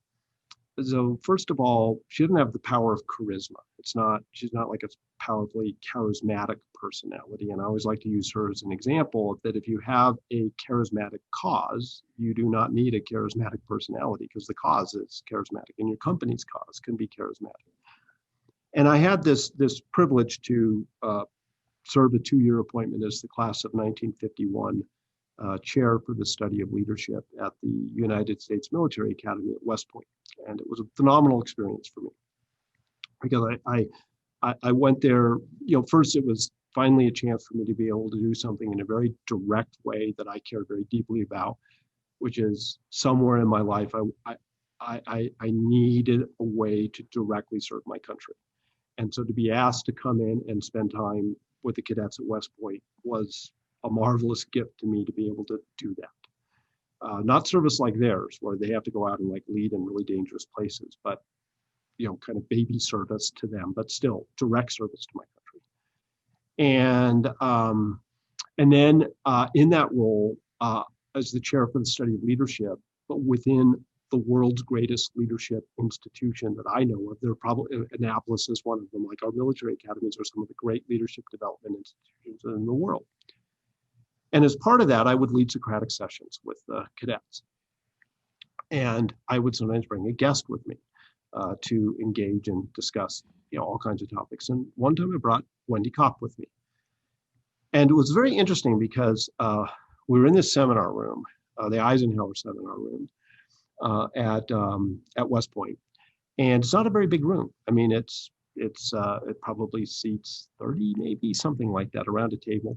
so first of all, she doesn't have the power of charisma. She's not like a powerfully charismatic personality. And I always like to use her as an example that if you have a charismatic cause, you do not need a charismatic personality, because the cause is charismatic and your company's cause can be charismatic. And I had this privilege to serve a 2-year appointment as the class of 1951 chair for the study of leadership at the United States Military Academy at West Point. And it was a phenomenal experience for me, because I went there, first it was finally a chance for me to be able to do something in a very direct way that I cared very deeply about, which is somewhere in my life, I needed a way to directly serve my country. And so to be asked to come in and spend time with the cadets at West Point was a marvelous gift to me to be able to do that. Not service like theirs, where they have to go out and like lead in really dangerous places, but kind of baby service to them, but still direct service to my country. And then in that role, as the chair for the study of leadership, but within the world's greatest leadership institution that I know of, there are probably, Annapolis is one of them, like our military academies are some of the great leadership development institutions in the world. And as part of that, I would lead Socratic sessions with the cadets. And I would sometimes bring a guest with me to engage and discuss all kinds of topics. And one time I brought Wendy Kopp with me. And it was very interesting because we were in this seminar room, the Eisenhower seminar room at West Point. And it's not a very big room. I mean, it probably seats 30, maybe something like that, around a table.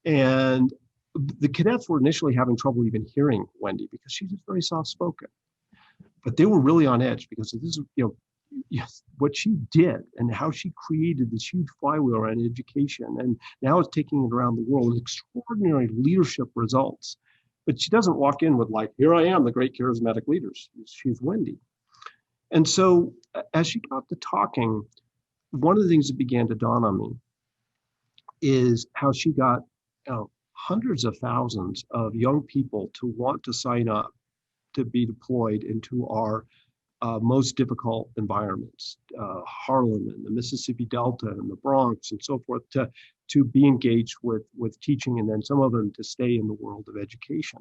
And the cadets were initially having trouble even hearing Wendy because she's just very soft-spoken. But they were really on edge because this is, what she did and how she created this huge flywheel around education, and now it's taking it around the world with extraordinary leadership results. But she doesn't walk in with like, here I am, the great charismatic leaders. She's Wendy. And so as she got to talking, one of the things that began to dawn on me is how she got hundreds of thousands of young people to want to sign up to be deployed into our most difficult environments, Harlem and the Mississippi Delta and the Bronx and so forth, to be engaged with teaching, and then some of them to stay in the world of education.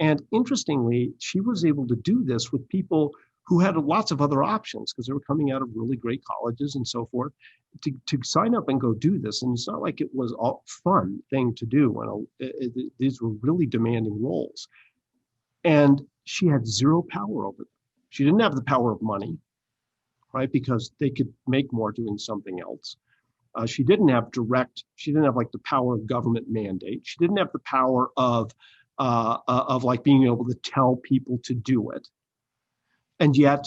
And interestingly, she was able to do this with people who had lots of other options because they were coming out of really great colleges and so forth, to sign up and go do this. And it's not like it was a fun thing to do. These were really demanding roles. And she had zero power over them. She didn't have the power of money, right? Because they could make more doing something else. She didn't have like the power of government mandate. She didn't have the power of like being able to tell people to do it. And yet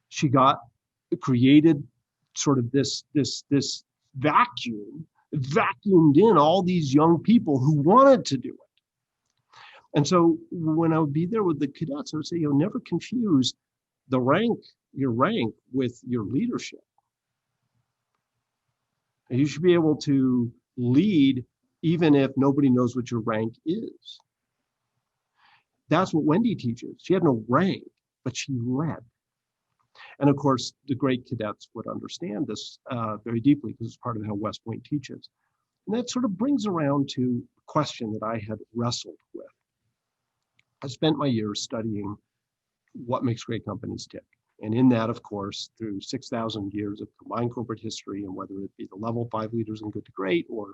she created sort of this vacuum vacuumed in all these young people who wanted to do it. And so when I would be there with the cadets, I would say, never confuse your rank with your leadership. And you should be able to lead even if nobody knows what your rank is. That's what Wendy teaches. She had no rank, but she led. And of course, the great cadets would understand this very deeply because it's part of how West Point teaches. And that sort of brings around to a question that I had wrestled with. I spent my years studying what makes great companies tick. And in that, of course, through 6,000 years of combined corporate history, and whether it be the level 5 leaders in Good to Great, or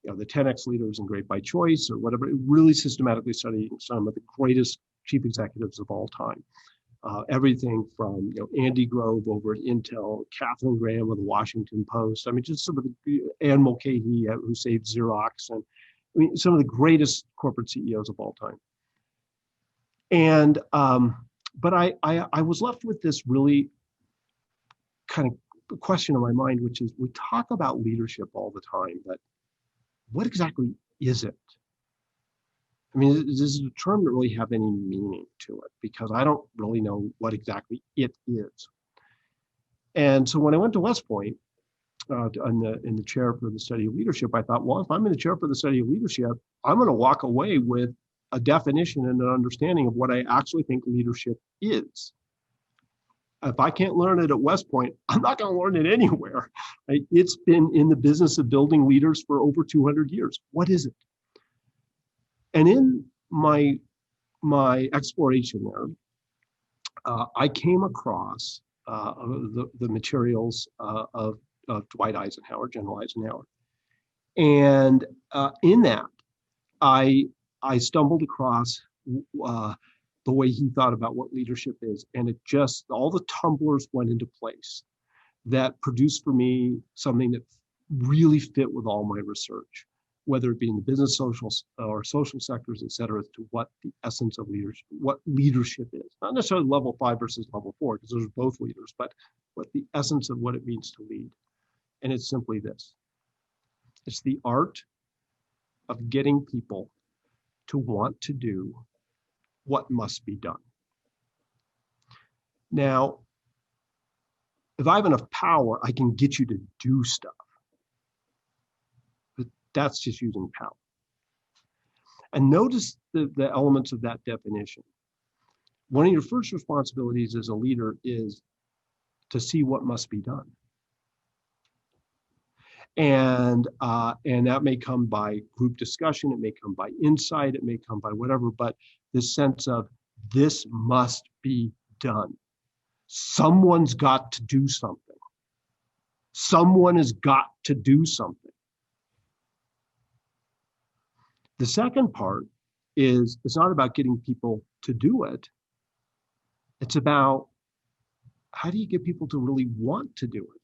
the 10X leaders in Great by Choice, or whatever, really systematically studying some of the greatest chief executives of all time. Everything from Andy Grove over at Intel, Katharine Graham of the Washington Post. I mean, just some of the Ann Mulcahy who saved Xerox, and I mean some of the greatest corporate CEOs of all time. And but I was left with this really kind of question in my mind, which is, we talk about leadership all the time, but what exactly is it? I mean, does the term not really have any meaning to it? Because I don't really know what exactly it is. And so when I went to West Point in the chair for the study of leadership, I thought, well, if I'm in the chair for the study of leadership, I'm going to walk away with a definition and an understanding of what I actually think leadership is. If I can't learn it at West Point, I'm not going to learn it anywhere. Right? It's been in the business of building leaders for over 200 years. What is it? And in my exploration there, I came across the materials of Dwight Eisenhower, General Eisenhower. And in that, I stumbled across the way he thought about what leadership is. And it just, all the tumblers went into place that produced for me something that really fit with all my research, whether it be in the business, social, or social sectors, et cetera, as to what the essence of leadership, what leadership is. Not necessarily level 5 versus level 4, because those are both leaders, but what the essence of what it means to lead. And it's simply this. It's the art of getting people to want to do what must be done. Now, if I have enough power, I can get you to do stuff. But that's just using power. And notice the elements of that definition. One of your first responsibilities as a leader is to see what must be done. And that may come by group discussion, it may come by insight, it may come by whatever, but this sense of this must be done. Someone's got to do something. Someone has got to do something. The second part is, it's not about getting people to do it. It's about, how do you get people to really want to do it?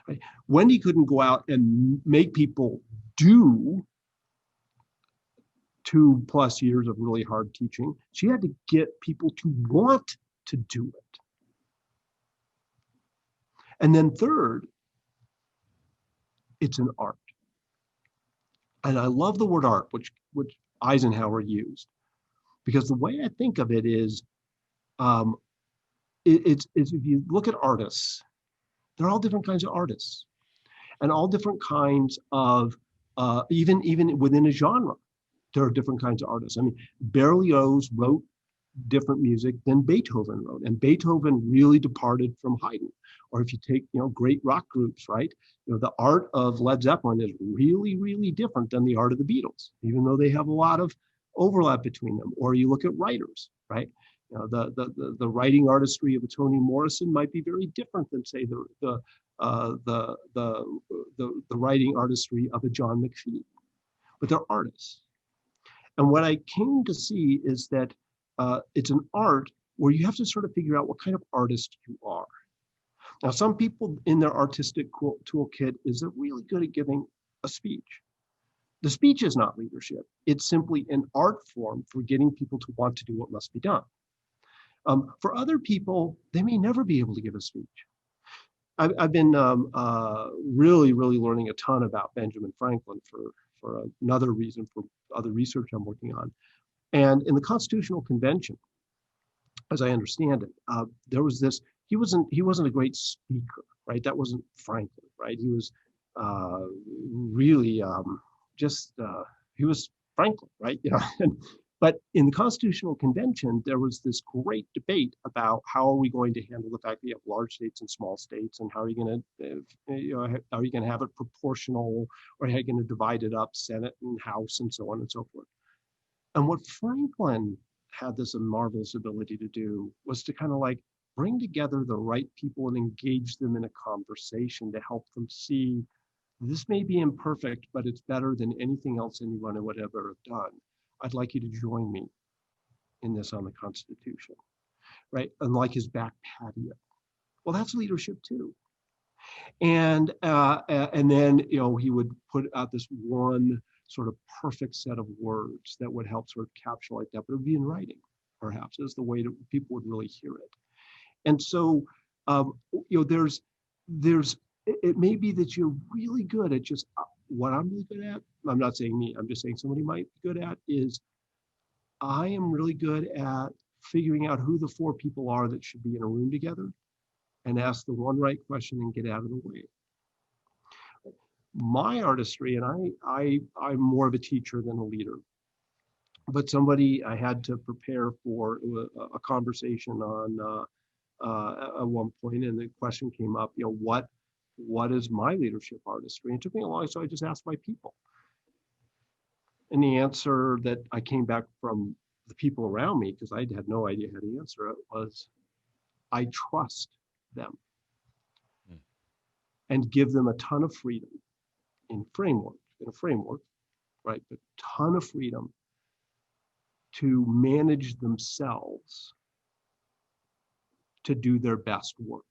Right? Wendy couldn't go out and make people do 2+ years of really hard teaching. She had to get people to want to do it. And then third, it's an art. And I love the word art, which Eisenhower used, because the way I think of it is, it's if you look at artists, they're all different kinds of artists, and all different kinds of, even within a genre, there are different kinds of artists. I mean, Berlioz wrote different music than Beethoven wrote, and Beethoven really departed from Haydn. Or if you take, great rock groups, right? The art of Led Zeppelin is really, really different than the art of the Beatles, even though they have a lot of overlap between them. Or you look at writers, right? The writing artistry of a Toni Morrison might be very different than, say, the writing artistry of a John McPhee. But they're artists. And what I came to see is that it's an art where you have to sort of figure out what kind of artist you are. Now, some people in their artistic toolkit is they're really good at giving a speech. The speech is not leadership. It's simply an art form for getting people to want to do what must be done. For other people, they may never be able to give a speech. I've been really, really learning a ton about Benjamin Franklin for another reason, for other research I'm working on. And in the Constitutional Convention, as I understand it, there was this. He wasn't a great speaker, right? That wasn't Franklin, right? He was really just he was Franklin, right? You know. But in the Constitutional Convention, there was this great debate about how are we going to handle the fact that you have large states and small states, and how are you going to, are you going to have it proportional, or how are you going to divide it up, Senate and House, and so on and so forth. And what Franklin had this marvelous ability to do was to kind of like bring together the right people and engage them in a conversation to help them see this may be imperfect, but it's better than anything else anyone would ever have done. I'd like you to join me in this on the Constitution, right? Unlike his back patio. Well, that's leadership too. And then, you know, he would put out this one sort of perfect set of words that would help sort of capture like that, but it would be in writing, perhaps, as the way that people would really hear it. And so, you know, it may be that you're really good at just what I'm really good at. I'm not saying me, I'm just saying somebody might be good at is I am really good at figuring out who the four people are that should be in a room together and ask the one right question and get out of the way. My artistry, and I'm more of a teacher than a leader, but somebody I had to prepare for a conversation on at one point, and the question came up, you know, what is my leadership artistry? And it took me a while, so I just asked my people. And the answer that I came back from the people around me, because I had no idea how to answer it, was I trust them and give them a ton of freedom in a framework, right? A ton of freedom to manage themselves to do their best work.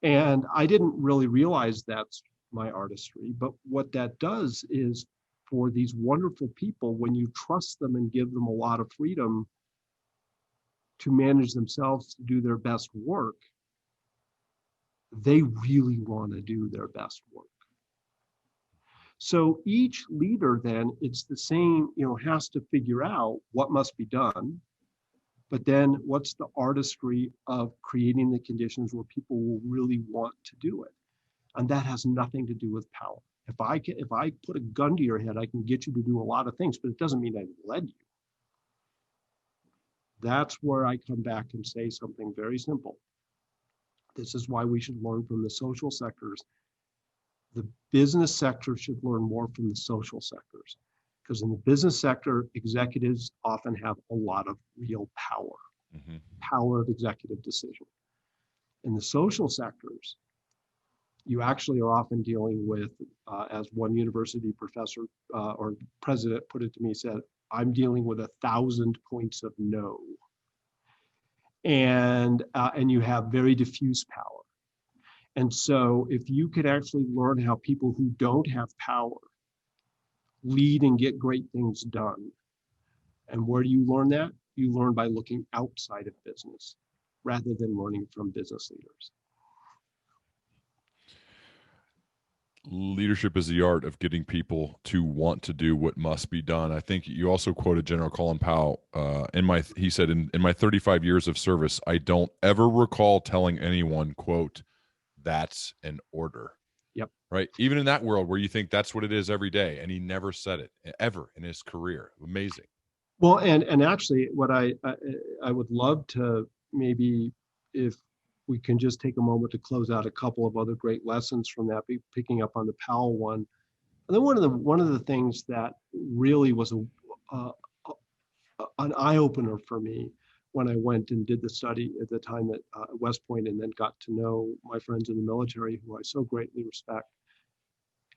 And I didn't really realize that's my artistry, but what that does is for these wonderful people, when you trust them and give them a lot of freedom to manage themselves to do their best work, they really want to do their best work. So each leader then, it's the same, you know, has to figure out what must be done, but then what's the artistry of creating the conditions where people will really want to do it? And that has nothing to do with power. If I put a gun to your head, I can get you to do a lot of things, but it doesn't mean I led you. That's where I come back and say something very simple. This is why we should learn from the social sectors. The business sector should learn more from the social sectors, because in the business sector, executives often have a lot of real power, power of executive decision. In the social sectors, you actually are often dealing with, as one university professor or president put it to me, said, I'm dealing with 1,000 points of no. And you have very diffuse power. And so if you could actually learn how people who don't have power lead and get great things done. And where do you learn that? You learn by looking outside of business rather than learning from business leaders. Leadership is the art of getting people to want to do what must be done. I think you also quoted General Colin Powell. He said, in my 35 years of service, I don't ever recall telling anyone, quote, that's an order. Yep. Right. Even in that world where you think that's what it is every day. And he never said it ever in his career. Amazing. Well, and actually what I would love to, maybe if we can just take a moment to close out a couple of other great lessons from that, picking up on the Powell one. And then one of the things that really was an eye opener for me when I went and did the study at the time at West Point, and then got to know my friends in the military, who I so greatly respect.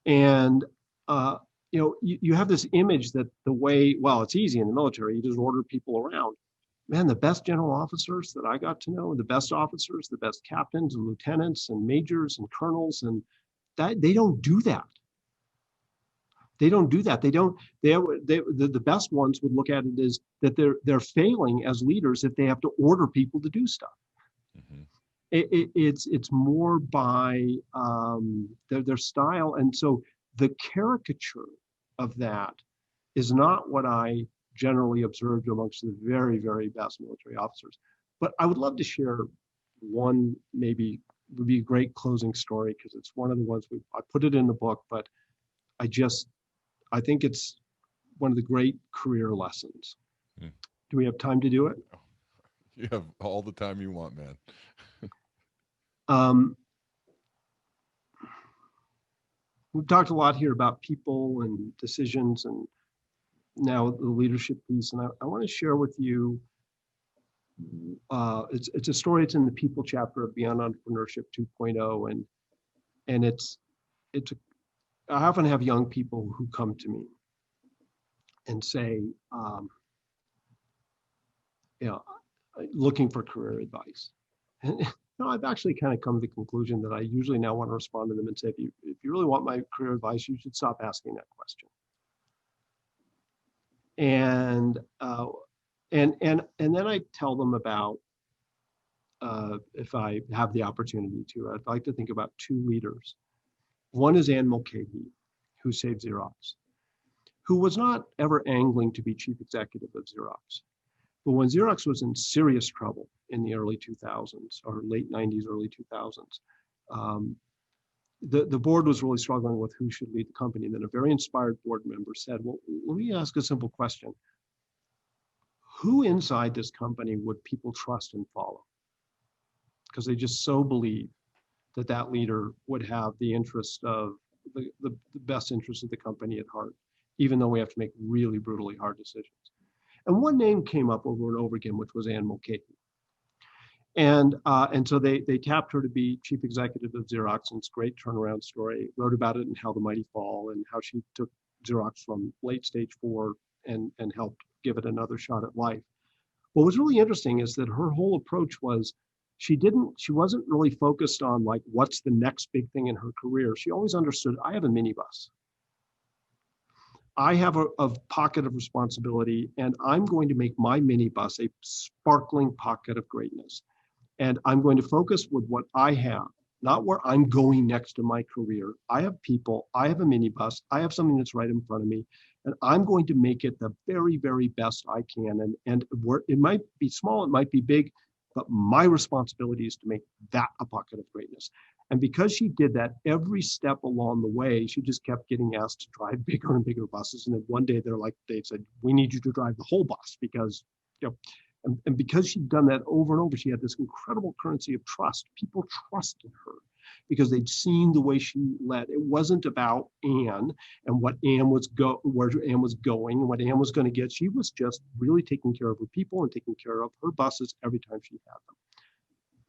And you know, you have this image that the way, well, it's easy in the military, you just order people around. Man, the best general officers that I got to know, the best officers, the best captains and lieutenants and majors and colonels, and that they don't do that. They don't do that. The best ones would look at it as that they're failing as leaders if they have to order people to do stuff. Mm-hmm. It's more by their style, and so the caricature of that is not what I generally observed amongst the very, very best military officers. But I would love to share one, maybe would be a great closing story, because it's one of the ones I put it in the book, but I think it's one of the great career lessons. Hmm. Do we have time to do it? You have all the time you want, man. We've talked a lot here about people and decisions, and now the leadership piece. And I want to share with you, it's a story. It's in the people chapter of Beyond Entrepreneurship 2.0. And I often have young people who come to me and say, you know, looking for career advice. And I've actually kind of come to the conclusion that I usually now want to respond to them and say, if you really want my career advice, you should stop asking that question. And then I tell them about, if I have the opportunity to, I'd like to think about two leaders. One is Anne Mulcahy, who saved Xerox, who was not ever angling to be chief executive of Xerox. But when Xerox was in serious trouble in the early 2000s, or late 90s, early 2000s, the board was really struggling with who should lead the company. And then a very inspired board member said, well, let me ask a simple question. Who inside this company would people trust and follow? Because they just so believe that that leader would have the interest of the best interest of the company at heart, even though we have to make really brutally hard decisions. And one name came up over and over again, which was Anne Mulcahy. And so they tapped her to be chief executive of Xerox, and it's a great turnaround story. Wrote about it in How the Mighty Fall, and how she took Xerox from late stage 4 and helped give it another shot at life. What was really interesting is that her whole approach was, she wasn't really focused on like, what's the next big thing in her career. She always understood, I have a minibus. I have a pocket of responsibility, and I'm going to make my minibus a sparkling pocket of greatness. And I'm going to focus with what I have, not where I'm going next to my career. I have people, I have a minibus, I have something that's right in front of me, and I'm going to make it the very, very best I can. And it might be small, it might be big, but my responsibility is to make that a pocket of greatness. And because she did that every step along the way, she just kept getting asked to drive bigger and bigger buses. And then one day they said, we need you to drive the whole bus, because, and because she'd done that over and over, she had this incredible currency of trust. People trusted her because they'd seen the way she led. It wasn't about Anne and what Anne was where Anne was going and what Anne was going to get. She was just really taking care of her people and taking care of her buses every time she had them.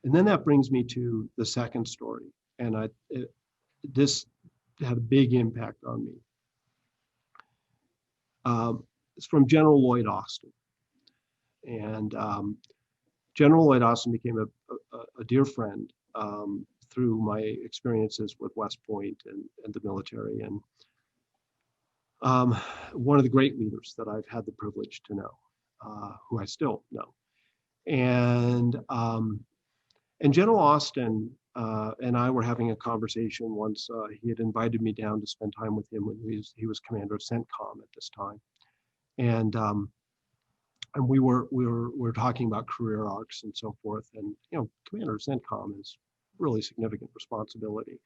And then that brings me to the second story. And this had a big impact on me. It's from General Lloyd Austin. And General Lloyd Austin became a dear friend through my experiences with West Point and the military. And one of the great leaders that I've had the privilege to know, who I still know. And General Austin and I were having a conversation once. He had invited me down to spend time with him when he was commander of CENTCOM at this time, and we were talking about career arcs and so forth. And commander of CENTCOM is really significant responsibility.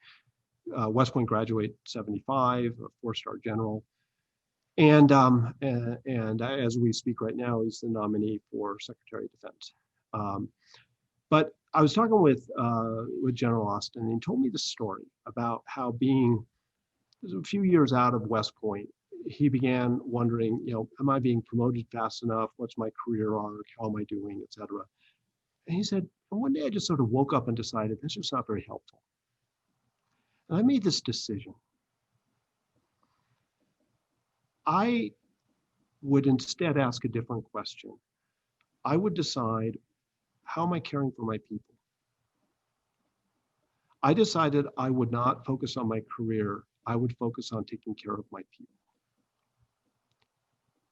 West Point graduate 75, a 4-star general, and as we speak right now, he's the nominee for Secretary of Defense. But I was talking with General Austin, and he told me the story about how, being a few years out of West Point, he began wondering, am I being promoted fast enough? What's my career arc? How am I doing, et cetera? And he said, one day I just sort of woke up and decided that's just not very helpful. And I made this decision. I would instead ask a different question. I would decide, how am I caring for my people? I decided I would not focus on my career. I would focus on taking care of my people.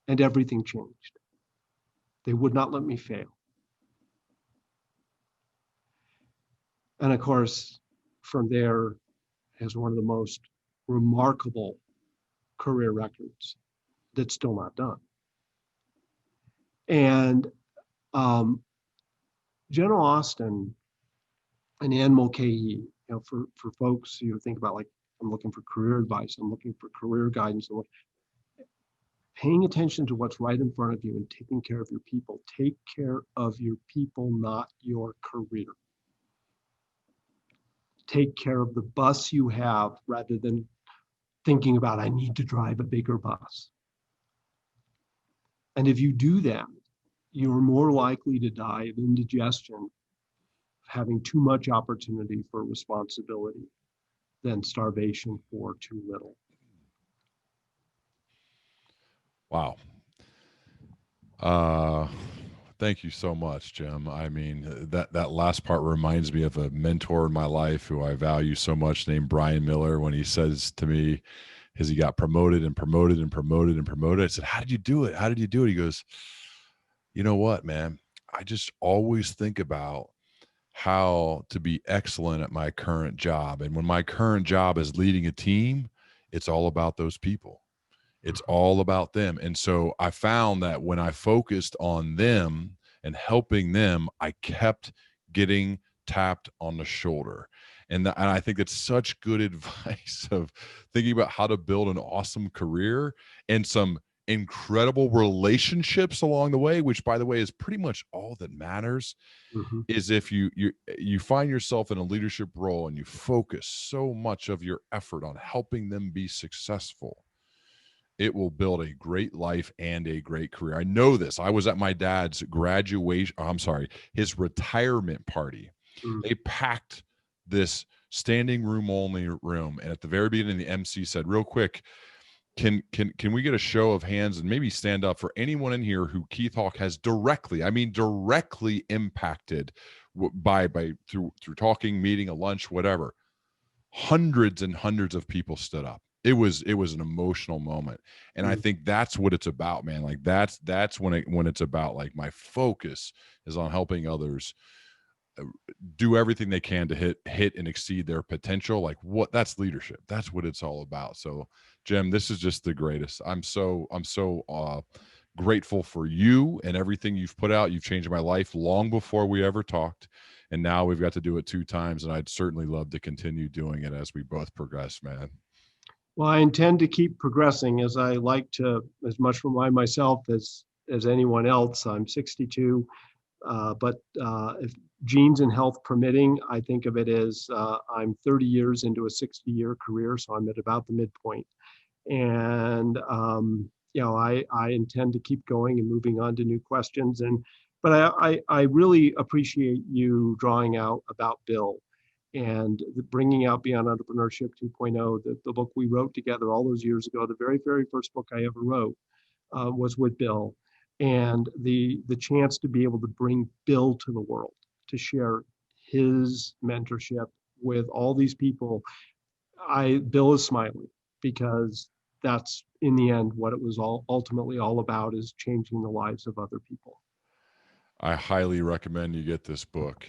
And everything changed. They would not let me fail. And of course, from there, has one of the most remarkable career records that's still not done. And General Austin and Ann Mulcahy, for folks who think about, like, I'm looking for career advice, I'm looking for career guidance, paying attention to what's right in front of you and taking care of your people. Take care of your people, not your career. Take care of the bus you have rather than thinking about, I need to drive a bigger bus. And if you do that, you're more likely to die of indigestion, having too much opportunity for responsibility, than starvation for too little. Wow. Thank you so much, Jim. I mean, that last part reminds me of a mentor in my life who I value so much, named Brian Miller. When he says to me, as he got promoted and promoted and promoted and promoted, I said, how did you do it? How did you do it? He goes, you know what, man? I just always think about how to be excellent at my current job. And when my current job is leading a team, it's all about those people. It's all about them. And so I found that when I focused on them and helping them, I kept getting tapped on the shoulder. And I think it's such good advice of thinking about how to build an awesome career and some incredible relationships along the way, which, by the way, is pretty much all that matters. Mm-hmm. Is if you find yourself in a leadership role and you focus so much of your effort on helping them be successful, it will build a great life and a great career. I know this. I was at my dad's his retirement party. Mm-hmm. They packed this standing room only room. And at the very beginning, the MC said, real quick, can we get a show of hands and maybe stand up for anyone in here who Keith Hawk has directly impacted by through talking, meeting, a lunch, whatever. Hundreds and hundreds of people stood up. It was an emotional moment. And I think that's what it's about, man. Like that's when it's about, like, my focus is on helping others do everything they can to hit and exceed their potential. Like, that's leadership. That's what it's all about. So, Jim, this is just the greatest. I'm so grateful for you and everything you've put out. You've changed my life long before we ever talked. And now we've got to do it 2 times. And I'd certainly love to continue doing it as we both progress, man. Well, I intend to keep progressing, as I like to, as much remind myself as anyone else. I'm 62, but if genes and health permitting, I think of it as I'm 30 years into a 60-year career, so I'm at about the midpoint. And I intend to keep going and moving on to new questions. But I really appreciate you drawing out about Bill and bringing out Beyond Entrepreneurship 2.0, the book we wrote together all those years ago. The very, very first book I ever wrote was with Bill, and the chance to be able to bring Bill to the world, to share his mentorship with all these people. Bill is smiling, because that's in the end what it was ultimately all about, is changing the lives of other people. I highly recommend you get this book.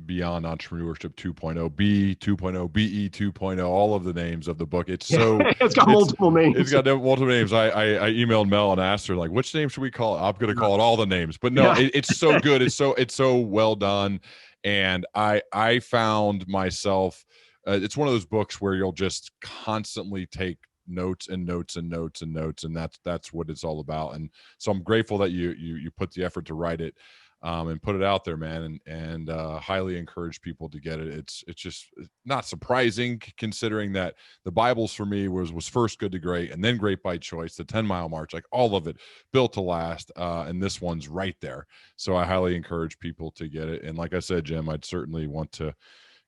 Beyond Entrepreneurship 2.0, B 2.0, BE 2.0, all of the names of the book. It's got multiple names. It's got multiple names. I emailed Mel and asked her, like, which name should we call it? I'm going to call it all the names, but no, it's so good. It's so well done. And I found myself, it's one of those books where you'll just constantly take notes and notes and notes and notes. And that's what it's all about. And so I'm grateful that you put the effort to write it. And put it out there, man, and highly encourage people to get it. It's just not surprising, considering that the Bible's for me was first good to great, and then great by choice, the 10-mile march, like all of it built to last, and this one's right there. So I highly encourage people to get it. And like I said, Jim, I'd certainly want to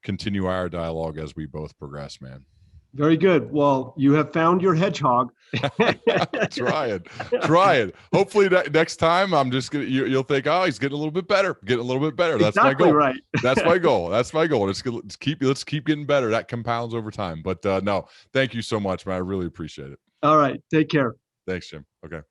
continue our dialogue as we both progress, man. Very good. Well, you have found your hedgehog. Try it. Hopefully next time I'm just gonna, you'll think, oh, he's getting a little bit better. That's exactly my goal. Right. That's my goal. Let's keep getting better. That compounds over time. But no, thank you so much, man. I really appreciate it. All right. Take care. Thanks, Jim. Okay.